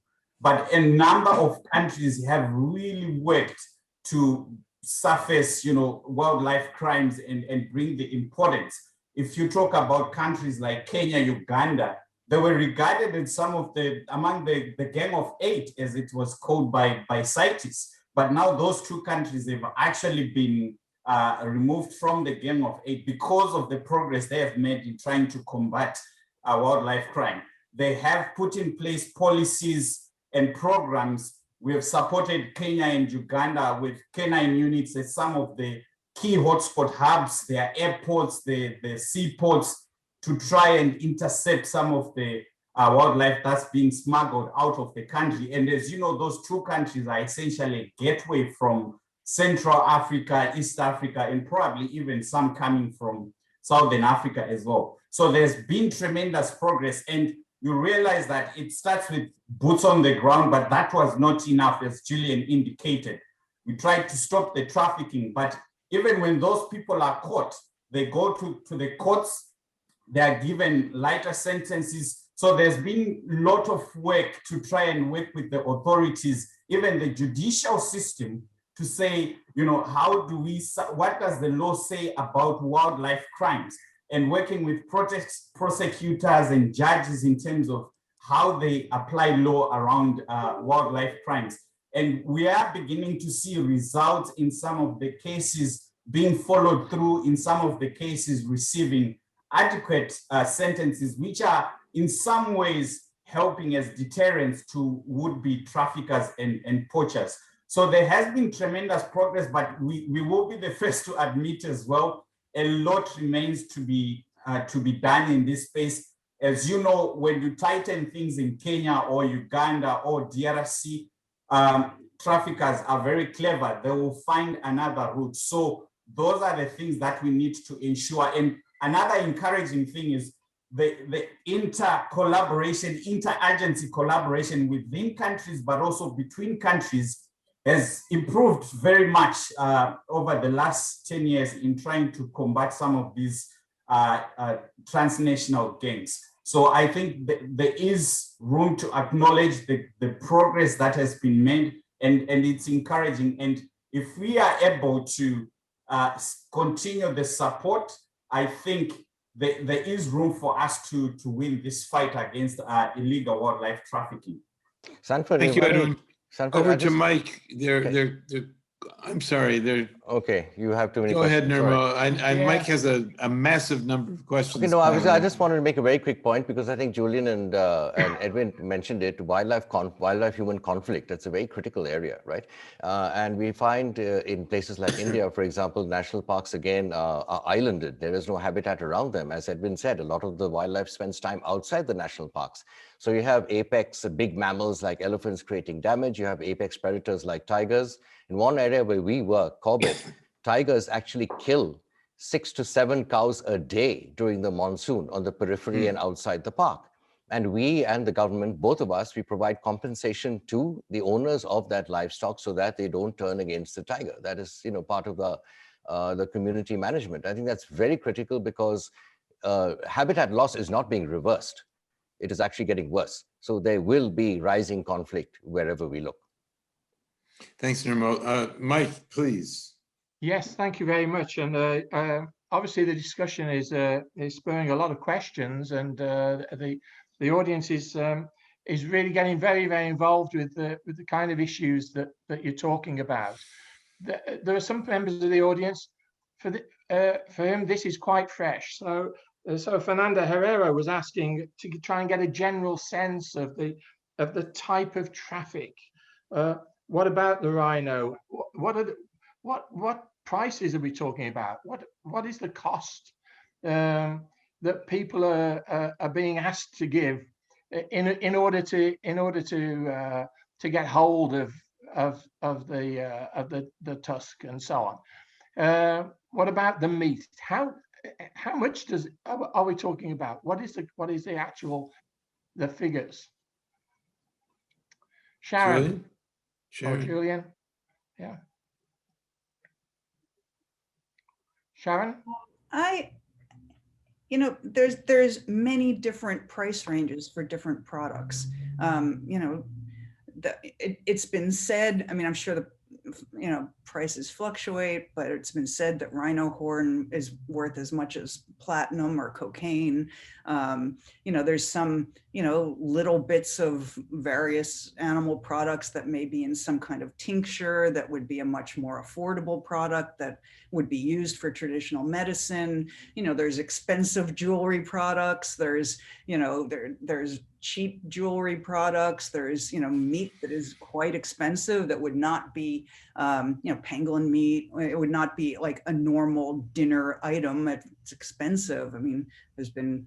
But a number of countries have really worked to surface, wildlife crimes and bring the importance. If you talk about countries like Kenya, Uganda, they were regarded as among the Gang of Eight, as it was called by CITES. But now those two countries have actually been removed from the Gang of Eight because of the progress they have made in trying to combat wildlife crime. They have put in place policies and programs. We have supported Kenya and Uganda with canine units at some of the key hotspot hubs, their airports, the seaports, to try and intercept some of the wildlife that's being smuggled out of the country. And as you know, those two countries are essentially a gateway from Central Africa, East Africa, and probably even some coming from Southern Africa as well. So there's been tremendous progress, and you realize that it starts with boots on the ground, but that was not enough, as Julian indicated. We tried to stop the trafficking, but even when those people are caught, they go to the courts, they are given lighter sentences. So there's been a lot of work to try and work with the authorities, even the judicial system, to say, what does the law say about wildlife crimes? And working with prosecutors and judges in terms of how they apply law around wildlife crimes. And we are beginning to see results in some of the cases being followed through, in some of the cases receiving adequate sentences, which are in some ways helping as deterrents to would-be traffickers and poachers. So there has been tremendous progress, but we will be the first to admit as well, a lot remains to be done in this space. As you know, when you tighten things in Kenya or Uganda or DRC, traffickers are very clever. They will find another route. So those are the things that we need to ensure. And another encouraging thing is the inter-collaboration, inter-agency collaboration within countries, but also between countries, has improved very much over the last 10 years in trying to combat some of these transnational gangs. So I think there is room to acknowledge the progress that has been made, and it's encouraging. And if we are able to continue the support, I think there is room for us to win this fight against illegal wildlife trafficking. Sanford, thank you, Edwin. Sanford, over to Mike. There I'm sorry, there, Okay, you have too many go ahead, questions. Sorry. Nirmal. And Yeah. Mike has a massive number of questions. Okay, no, I piling in. just wanted to make a very quick point because I think Julian and Edwin mentioned it, wildlife-human conflict. That's a very critical area, right? And we find in places like India, for example, national parks again are islanded. There is no habitat around them. As Edwin said, a lot of the wildlife spends time outside the national parks. So you have apex big mammals like elephants creating damage. You have apex predators like tigers. In one area where we work, Corbett, tigers actually kill 6 to 7 cows a day during the monsoon on the periphery and outside the park. And we and the government, both of us, we provide compensation to the owners of that livestock so that they don't turn against the tiger. That is, part of the community management. I think that's very critical because habitat loss is not being reversed. It is actually getting worse. So there will be rising conflict wherever we look. Thanks, Nirmal. Mike, please. Yes, thank you very much. And obviously the discussion is spurring a lot of questions, and the audience is really getting very, very involved with the kind of issues that you're talking about. There are some members of the audience for whom this is quite fresh. So Fernanda Herrera was asking to try and get a general sense of the type of traffic. What about the rhino? What prices are we talking about? What is the cost that people are being asked to give in order to get hold of the tusk and so on? What about the meat? How much are we talking about? What is the actual figures? Sharon. Or Julian? Yeah. Sharon? There's many different price ranges for different products. It's been said, I mean, I'm sure prices fluctuate, but it's been said that rhino horn is worth as much as platinum or cocaine. There's some, little bits of various animal products that may be in some kind of tincture that would be a much more affordable product that would be used for traditional medicine. There's expensive jewelry products. There's, there's cheap jewelry products. There's, meat that is quite expensive that would not be, pangolin meat. It would not be like a normal dinner item. It's expensive. I mean, there's been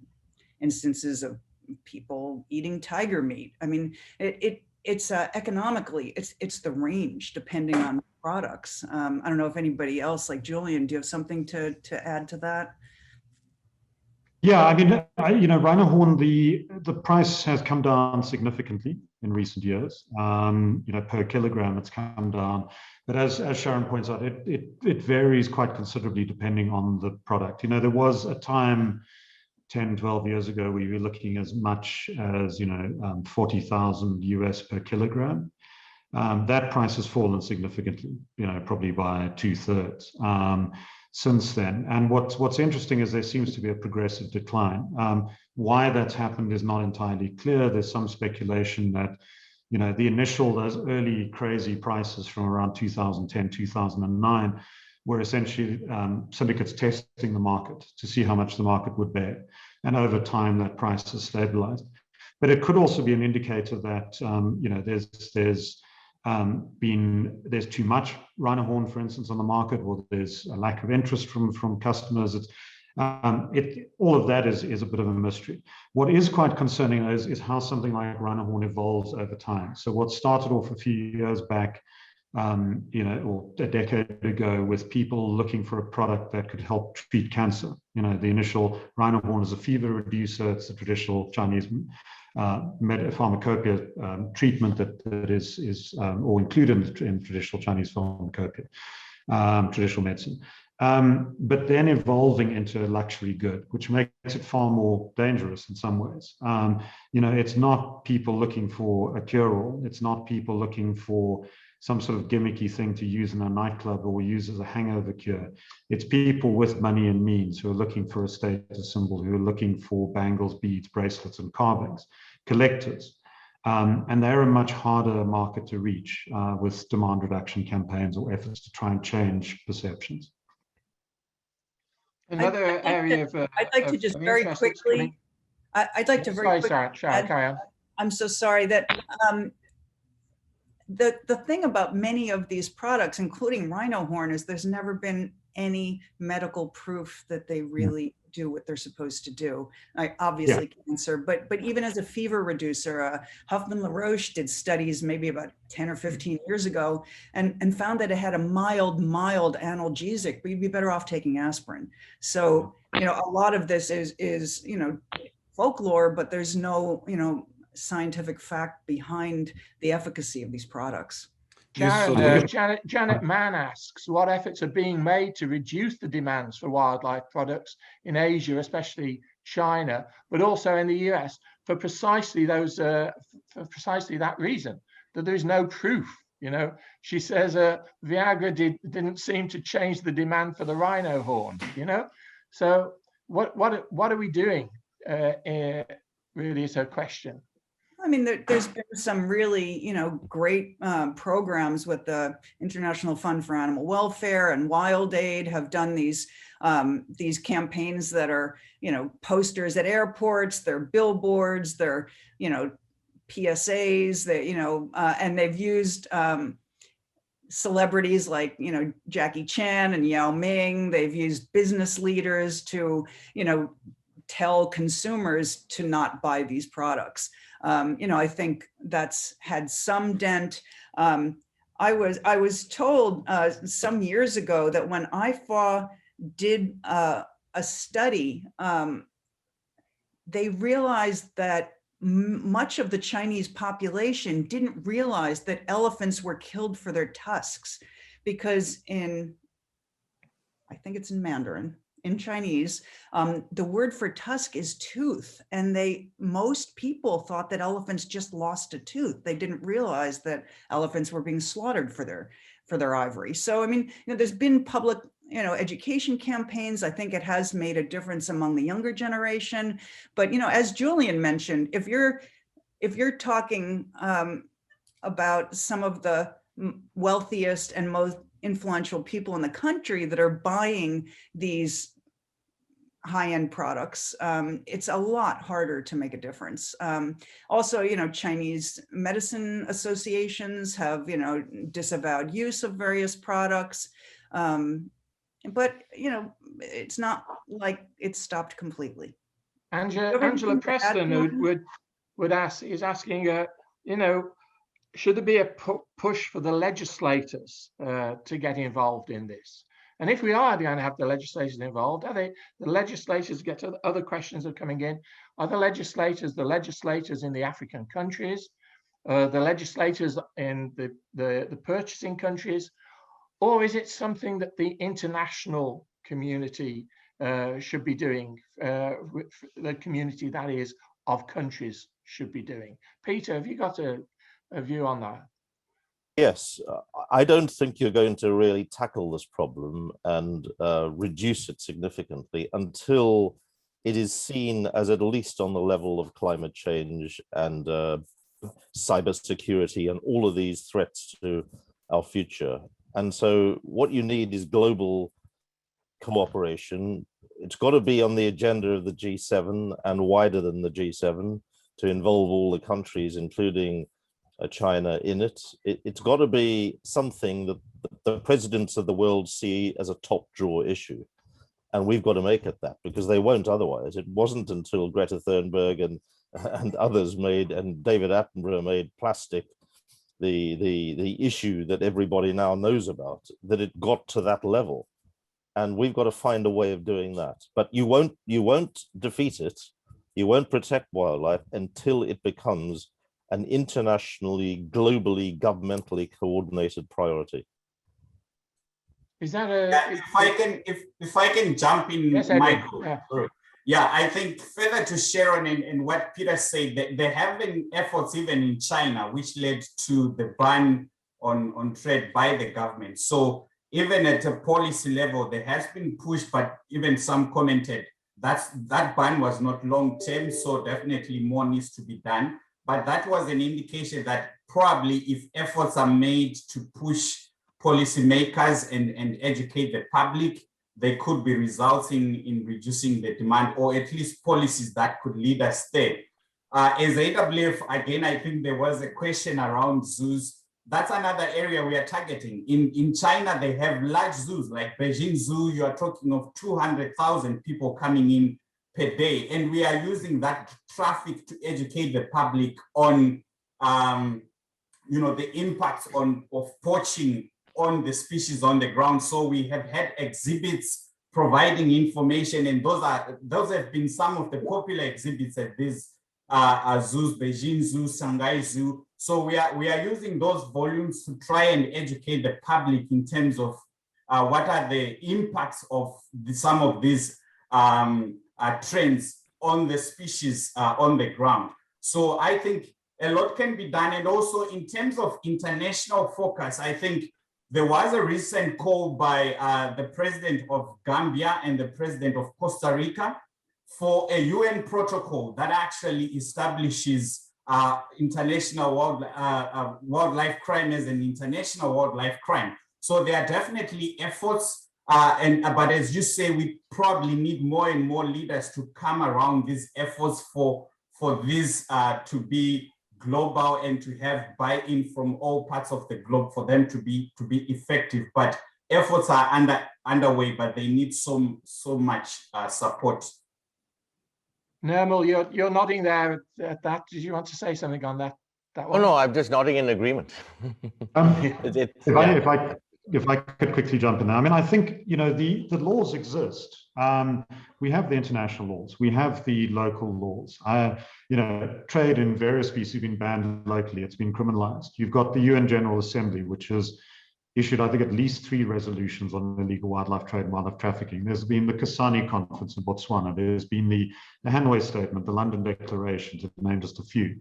instances of people eating tiger meat. I mean, it's economically, it's the range depending on products. I don't know if anybody else, like Julian, do you have something to add to that? Yeah, I mean, rhino horn, the price has come down significantly in recent years. Per kilogram, it's come down. But as Sharon points out, it varies quite considerably depending on the product. There was a time 10, 12 years ago, we were looking as much as, 40,000 US per kilogram. That price has fallen significantly, probably by 2/3 since then. And what's interesting is there seems to be a progressive decline. Why that's happened is not entirely clear. There's some speculation that, those early crazy prices from around 2010, 2009 were essentially syndicates testing the market to see how much the market would bear. And over time, that price has stabilized. But it could also be an indicator that, there's too much rhino horn, for instance, on the market, or there's a lack of interest from customers. All of that is a bit of a mystery. What is quite concerning is how something like rhino horn evolves over time. So what started off a few years back, or a decade ago, with people looking for a product that could help treat cancer. The initial rhino horn is a fever reducer. It's a traditional Chinese pharmacopoeia treatment that is or included in traditional Chinese pharmacopoeia, traditional medicine. But then evolving into a luxury good, which makes it far more dangerous in some ways. It's not people looking for a cure-all. It's not people looking for some sort of gimmicky thing to use in a nightclub or use as a hangover cure. It's people with money and means who are looking for a status symbol, who are looking for bangles, beads, bracelets, and carvings, collectors. And they're a much harder market to reach with demand reduction campaigns or efforts to try and change perceptions. Another area of I'd like to just of very interest that's coming- quickly, I'd like to very quickly Sorry, add- carry on. I'm so sorry that the thing about many of these products, including rhino horn, is there's never been any medical proof that they really do what they're supposed to do. Obviously cancer, but even as a fever reducer, Huffman LaRoche did studies maybe about 10 or 15 years ago and found that it had a mild analgesic, but you'd be better off taking aspirin. So, you know, a lot of this is, you know, folklore, but there's no, you know, scientific fact behind the efficacy of these products. Janet Mann asks, what efforts are being made to reduce the demands for wildlife products in Asia, especially China, but also in the US, for precisely those, for precisely that reason, that there is no proof. You know, she says Viagra didn't seem to change the demand for the rhino horn. You know, so what are we doing? Really is her question. I mean, there's been some really, you know, great programs with the International Fund for Animal Welfare and Wild Aid have done these campaigns that are, you know, posters at airports, they're billboards, they're, you know, PSAs, that, you know, and they've used celebrities like, you know, Jackie Chan and Yao Ming. They've used business leaders to, you know, tell consumers to not buy these products. You know, I think that's had some dent. I was told some years ago that when IFAW did a study, they realized that much of the Chinese population didn't realize that elephants were killed for their tusks, because I think it's in Mandarin, in Chinese, the word for tusk is tooth, and most people thought that elephants just lost a tooth. They didn't realize that elephants were being slaughtered for their ivory. So, I mean, you know, there's been public, you know, education campaigns. I think it has made a difference among the younger generation. But, you know, as Julian mentioned, if you're talking about some of the wealthiest and most influential people in the country that are buying these high-end products, it's a lot harder to make a difference. Also, you know, Chinese medicine associations have, you know, disavowed use of various products. But, you know, it's not like it's stopped completely. Angela Preston is asking, you know, should there be a push for the legislators to get involved in this? And if we are going to have the legislators involved, are the legislators, get to other questions are coming in, are the legislators in the African countries, the legislators in the purchasing countries, or is it something that the international community should be doing, the community that is of countries should be doing? Peter, have you got a view on that? Yes, I don't think you're going to really tackle this problem and reduce it significantly until it is seen as at least on the level of climate change and cybersecurity and all of these threats to our future. And so what you need is global cooperation. It's got to be on the agenda of the G7 and wider than the G7 to involve all the countries, including China, in it. It's got to be something that the presidents of the world see as a top draw issue. And we've got to make it that, because they won't otherwise. It wasn't until Greta Thunberg and others made, and David Attenborough made plastic the issue that everybody now knows about, that it got to that level. And we've got to find a way of doing that. But you won't defeat it. You won't protect wildlife until it becomes an internationally, globally, governmentally coordinated priority. Is that if I can jump in, yes, Michael? Yeah. Yeah, I think further to Sharon and what Peter said, that there have been efforts even in China, which led to the ban on trade by the government. So even at a policy level, there has been push, but even some commented that ban was not long term. So definitely more needs to be done. but that was an indication that probably if efforts are made to push policymakers and educate the public, they could be resulting in reducing the demand, or at least policies that could lead us there. As AWF, again, I think there was a question around zoos. That's another area we are targeting. In China, they have large zoos, like Beijing Zoo, you are talking of 200,000 people coming in per day. And we are using that traffic to educate the public on the impacts of poaching on the species on the ground. So we have had exhibits providing information, and those have been some of the popular exhibits at these zoos, Beijing Zoo, Shanghai Zoo. So we are using those volumes to try and educate the public in terms of what are the impacts of some of these trends on the species on the ground. So I think a lot can be done. And also in terms of international focus, I think there was a recent call by the president of Gambia and the president of Costa Rica for a UN protocol that actually establishes international wildlife crime as an international wildlife crime. So there are definitely efforts, but as you say, we probably need more and more leaders to come around these efforts for this to be global and to have buy-in from all parts of the globe for them to be effective. But efforts are underway, but they need so much support. Nirmal, you're nodding there at that. Did you want to say something on that one? Oh, no, I'm just nodding in agreement. If I could quickly jump in there. I mean, I think, the laws exist. We have the international laws. We have the local laws. Trade in various species have been banned locally. It's been criminalized. You've got the UN General Assembly, which has issued, I think, at least 3 resolutions on illegal wildlife trade and wildlife trafficking. There's been the Kasane Conference in Botswana. There's been the Hanoi Statement, the London Declaration, to name just a few.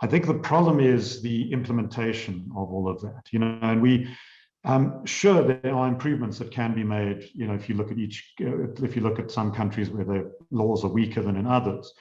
I think the problem is the implementation of all of that, and we, sure, there are improvements that can be made, if you look at some countries where the laws are weaker than in others.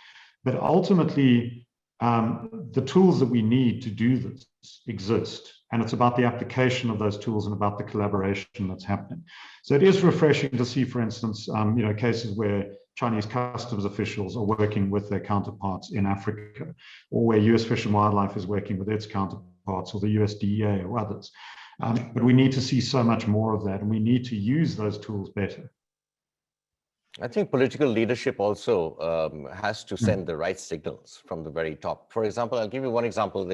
But ultimately, the tools that we need to do this exist. And it's about the application of those tools and about the collaboration that's happening. So it is refreshing to see, for instance, cases where Chinese customs officials are working with their counterparts in Africa, or where US Fish and Wildlife is working with its counterparts, or the USDA or others. But we need to see so much more of that, and we need to use those tools better. I think political leadership also has to send the right signals from the very top. For example, I'll give you one example.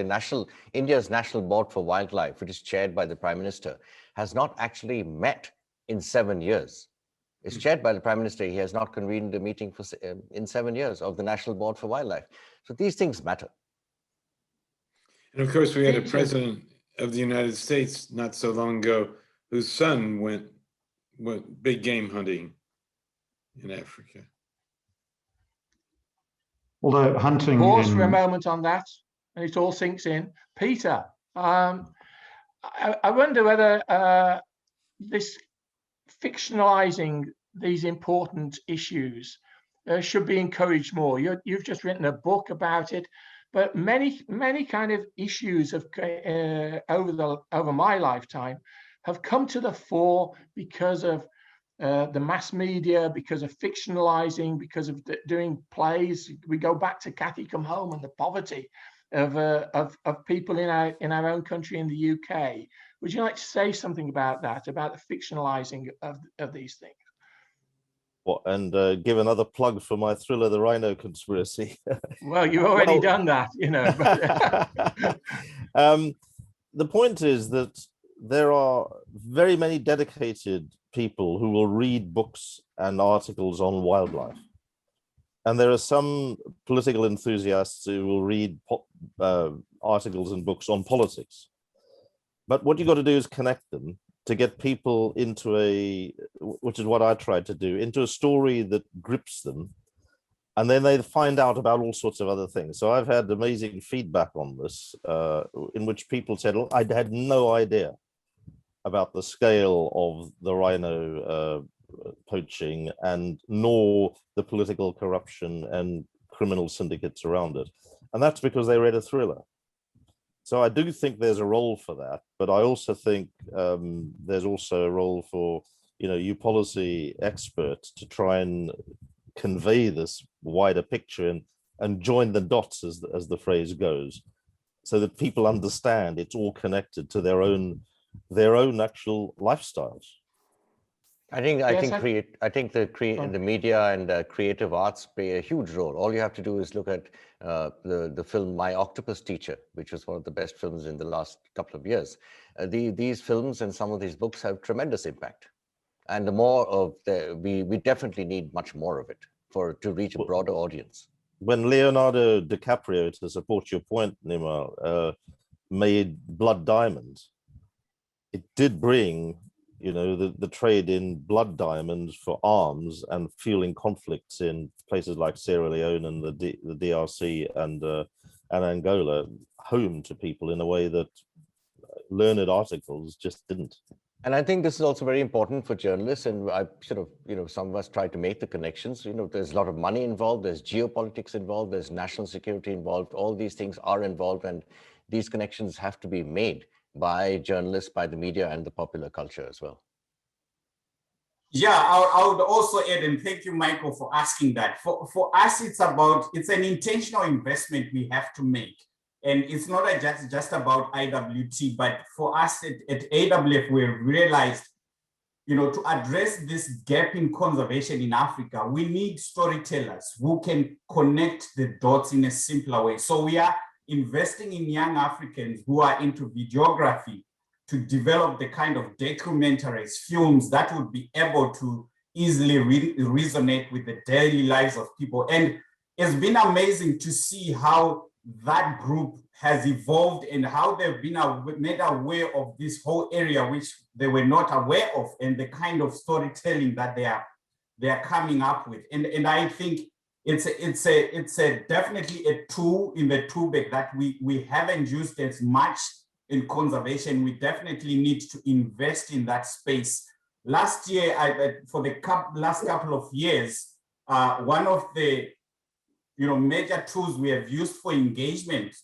India's National Board for Wildlife, which is chaired by the Prime Minister, has not actually met in 7 years. It's chaired by the Prime Minister. He has not convened a meeting in 7 years of the National Board for Wildlife. So these things matter. And of course, we had a president of the United States not so long ago whose son went big game hunting in Africa. Although hunting. Pause for a moment on that, and it all sinks in. Peter, I wonder whether this fictionalizing these important issues should be encouraged more. You've just written a book about it, but many kind of issues of over my lifetime have come to the fore because of the mass media, because of fictionalizing, because of doing plays. We go back to Cathy Come Home and the poverty of people in our own country, in the UK. Would you like to say something about that, about the fictionalizing of these things? And give another plug for my thriller, The Rhino Conspiracy. Well, you've already done that, The point is that there are very many dedicated people who will read books and articles on wildlife. And there are some political enthusiasts who will read articles and books on politics. But what you've got to do is connect them to get people into which is what I tried to do, into a story that grips them. And then they find out about all sorts of other things. So I've had amazing feedback on this, in which people said, "Look, I had no idea about the scale of the rhino poaching, and nor the political corruption and criminal syndicates around it." and that's because they read a thriller. So I do think there's a role for that, but I also think there's also a role for, you policy experts to try and convey this wider picture and join the dots, as the phrase goes, so that people understand it's all connected to their own actual lifestyles. I think the media and creative arts play a huge role. All you have to do is look at the film My Octopus Teacher, which was one of the best films in the last couple of years. These films and some of these books have tremendous impact, and the more of we definitely need much more of it to reach a broader audience. When Leonardo DiCaprio, to support your point, Nimal, made Blood Diamonds, it did bring the trade in blood diamonds for arms and fueling conflicts in places like Sierra Leone and the DRC and Angola home to people in a way that learned articles just didn't. And I think this is also very important for journalists. And I sort of, some of us try to make the connections. There's a lot of money involved, there's geopolitics involved, there's national security involved. All these things are involved, and these connections have to be made by journalists, by the media, and the popular culture as well. Yeah, I would also add, and thank you, Michael, for asking that. For us, it's an intentional investment we have to make. And it's not just about IWT, but for us at AWF, we've realized, to address this gap in conservation in Africa, we need storytellers who can connect the dots in a simpler way. So we are investing in young Africans who are into videography to develop the kind of documentaries, films that would be able to easily resonate with the daily lives of people. And it's been amazing to see how that group has evolved and how they've been made aware of this whole area, which they were not aware of, and the kind of storytelling that they are coming up with. And I think it's definitely a tool in the tool bag that we haven't used as much in conservation. We definitely need to invest in that space. Last year, for the last couple of years, one of the major tools we have used for engagement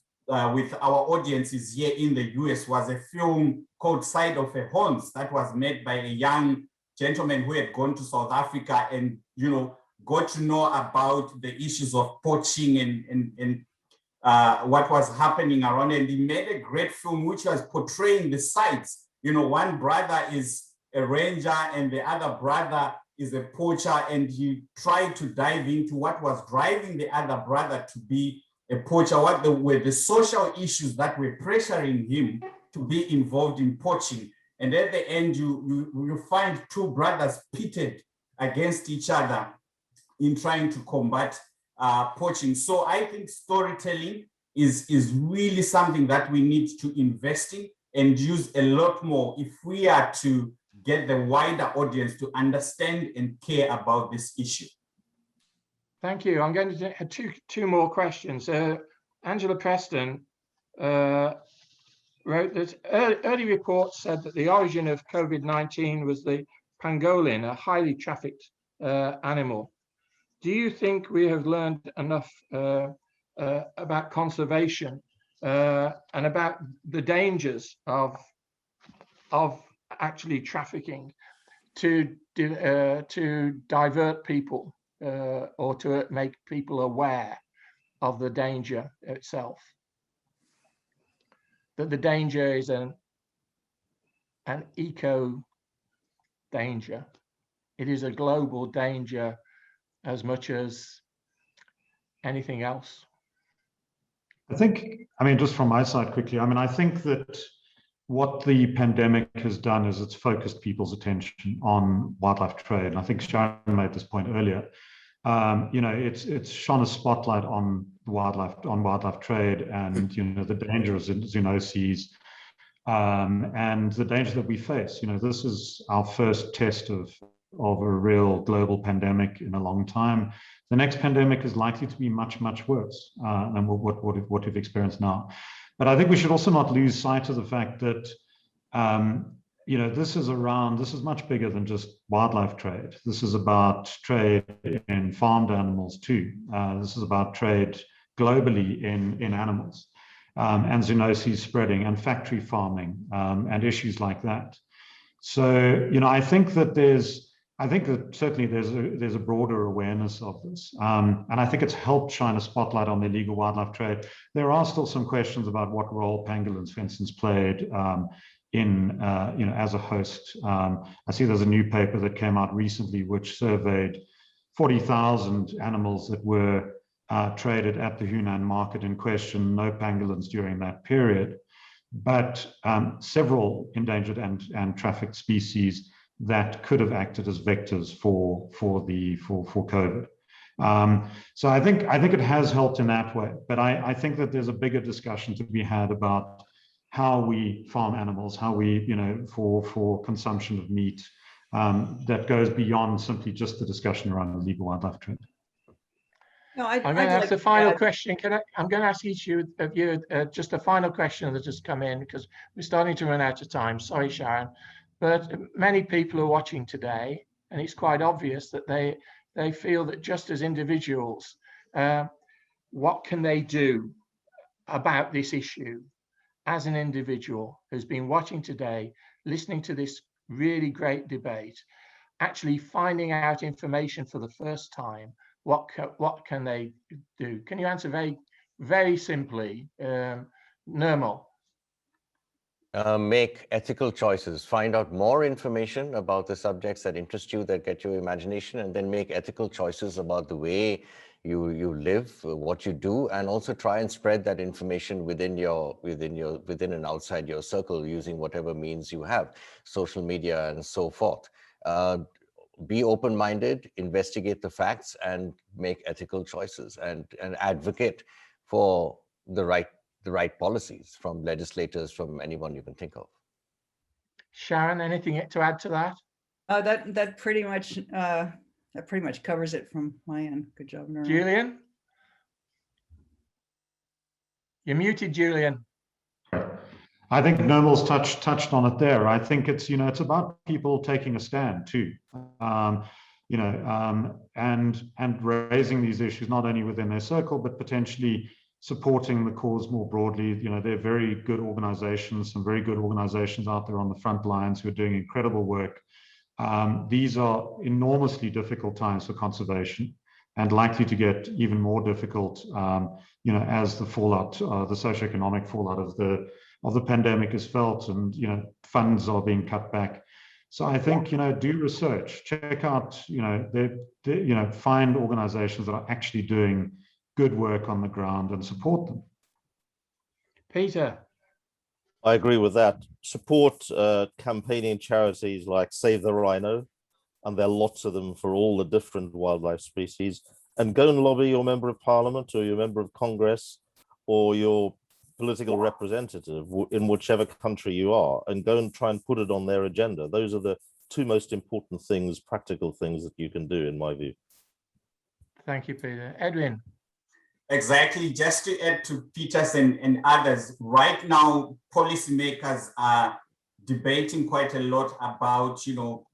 with our audiences here in the US was a film called Side of a Horns that was made by a young gentleman who had gone to South Africa and got to know about the issues of poaching and what was happening around. And he made a great film which was portraying the sides. One brother is a ranger and the other brother is a poacher, and he tried to dive into what was driving the other brother to be a poacher, what were the social issues that were pressuring him to be involved in poaching. And at the end, you find two brothers pitted against each other in trying to combat poaching. So I think storytelling is really something that we need to invest in and use a lot more if we are to get the wider audience to understand and care about this issue. Thank you. I'm going to have two more questions. Angela Preston wrote that early reports said that the origin of COVID-19 was the pangolin, a highly trafficked animal. Do you think we have learned enough about conservation and about the dangers of actually trafficking to divert people or to make people aware of the danger itself? That the danger is an eco danger. It is a global danger as much as anything else. Just from my side quickly, I think that what the pandemic has done is it's focused people's attention on wildlife trade. And I think Sharon made this point earlier. It's shone a spotlight on wildlife trade and the danger of zoonoses and the danger that we face. This is our first test of a real global pandemic in a long time. The next pandemic is likely to be much, much worse than what we've experienced now. But I think we should also not lose sight of the fact that this is much bigger than just wildlife trade. This is about trade in farmed animals too. This is about trade globally in animals, and zoonoses spreading and factory farming, and issues like that. So, I think that certainly there's a broader awareness of this, and I think it's helped shine a spotlight on the illegal wildlife trade. There are still some questions about what role pangolins, for instance, played as a host. I see there's a new paper that came out recently which surveyed 40,000 animals that were traded at the Hunan market in question. No pangolins during that period, but several endangered and trafficked species that could have acted as vectors for COVID. So I think it has helped in that way, but I think that there's a bigger discussion to be had about how we farm animals, how we, for consumption of meat, that goes beyond simply just the discussion around illegal wildlife trade. No, I'm going to ask the final question. I'm going to ask each of you just a final question that has come in, because we're starting to run out of time. Sorry, Sharon. But many people are watching today, and it's quite obvious that they feel that just as individuals, what can they do about this issue as an individual who's been watching today, listening to this really great debate, actually finding out information for the first time? What can they do? Can you answer very, very simply, Nirmal? Make ethical choices, find out more information about the subjects that interest you, that get your imagination, and then make ethical choices about the way you live, what you do, and also try and spread that information within and outside your circle using whatever means you have, social media and so forth. Be open-minded, investigate the facts, and make ethical choices, and advocate for the right policies from legislators, from anyone you can think of. Sharon, anything to add to that? That pretty much covers it from my end. Good job, Nirmal. Julian? You're muted, Julian. I think Nirmal's touched on it there. I think it's about people taking a stand too, and raising these issues not only within their circle but potentially supporting the cause more broadly. There are very good organizations, some very good organizations out there on the front lines who are doing incredible work. These are enormously difficult times for conservation, and likely to get even more difficult, as the fallout, the socioeconomic fallout of the pandemic is felt, and funds are being cut back. So I think do research, check out, find organizations that are actually doing good work on the ground and support them. Peter? I agree with that. Support campaigning charities like Save the Rhino, and there are lots of them for all the different wildlife species, and go and lobby your member of parliament or your member of Congress or your political representative in whichever country you are, and go and try and put it on their agenda. Those are the two most important things, practical things that you can do, in my view. Thank you, Peter. Edwin? Exactly. Just to add to Peter's and others, right now, policymakers are debating quite a lot about,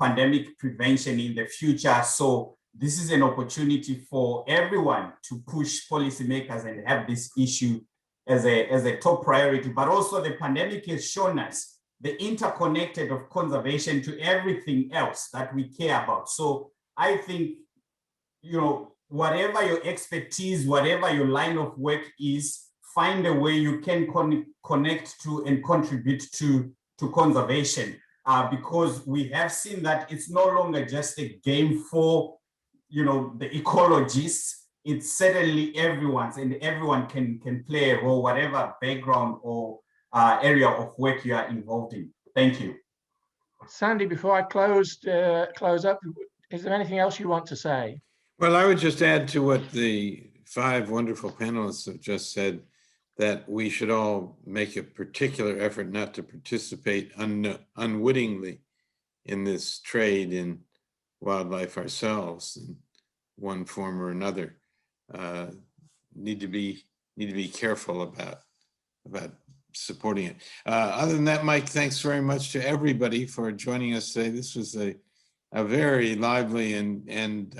pandemic prevention in the future. So this is an opportunity for everyone to push policymakers and have this issue as a top priority. But also the pandemic has shown us the interconnected of conservation to everything else that we care about. So I think, whatever your expertise, whatever your line of work is, find a way you can connect to and contribute to conservation, because we have seen that it's no longer just a game for, the ecologists. It's certainly everyone's, and everyone can play a role, whatever background or area of work you are involved in. Thank you. Sandy, before I close up, is there anything else you want to say? Well, I would just add to what the 5 wonderful panelists have just said, that we should all make a particular effort not to participate unwittingly in this trade in wildlife ourselves in one form or another. Need to be careful about supporting it. Other than that, Mike, thanks very much to everybody for joining us today. This was a very lively and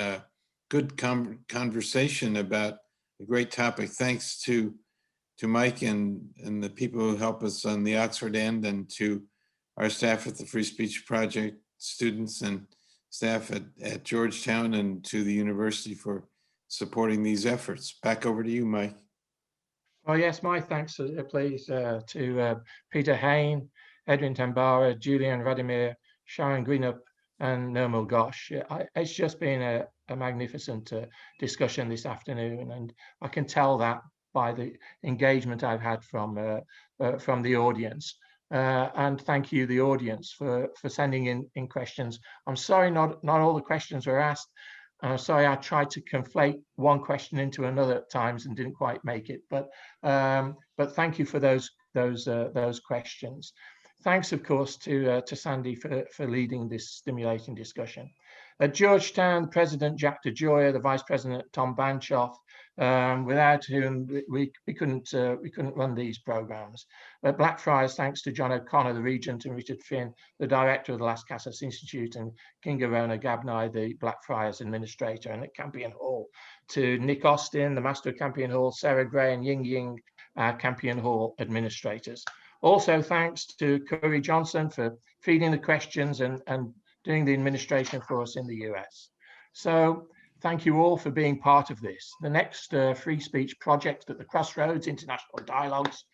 good conversation about a great topic. Thanks to Mike and the people who help us on the Oxford end, and to our staff at the Free Speech Project, students and staff at Georgetown, and to the university for supporting these efforts. Back over to you, Mike. Oh yes, my thanks, please, to Peter Hain, Edwin Tambara, Julian Radimir, Sharon Greenup, and Nirmal Ghosh. It's just been a magnificent discussion this afternoon, and I can tell that by the engagement I've had from the audience. And thank you, the audience, for sending in questions. I'm sorry not all the questions were asked. I'm sorry I tried to conflate one question into another at times and didn't quite make it. But thank you for those questions. Thanks, of course, to Sandy for leading this stimulating discussion. At Georgetown, President Jack DeGioia, the Vice President Tom Banchoff, without whom we couldn't run these programs. At Blackfriars, thanks to John O'Connor, the Regent, and Richard Finn, the Director of the Las Casas Institute, and Kinga Rona Gabnai, the Blackfriars Administrator, and at Campion Hall, to Nick Austin, the Master of Campion Hall, Sarah Gray and Ying Ying, Campion Hall Administrators. Also, thanks to Curry Johnson for feeding the questions and doing the administration for us in the US. So thank you all for being part of this. The next free speech project at the Crossroads International Dialogues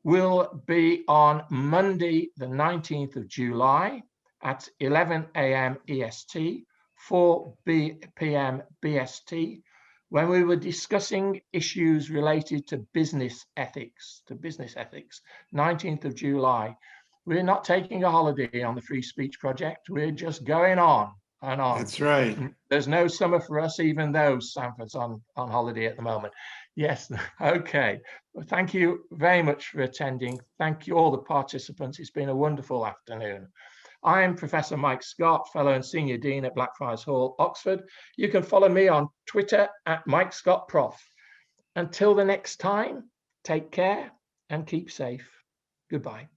will be on Monday, the 19th of July at 11 a.m. EST, 4 p.m. BST, when we were discussing issues related to business ethics, 19th of July. We're not taking a holiday on the Free Speech Project. We're just going on and on. That's right. There's no summer for us, even though Sanford's on holiday at the moment. Yes, okay. Well, thank you very much for attending. Thank you all the participants. It's been a wonderful afternoon. I am Professor Mike Scott, Fellow and Senior Dean at Blackfriars Hall, Oxford. You can follow me on Twitter at Mike Scott Prof. Until the next time, take care and keep safe. Goodbye.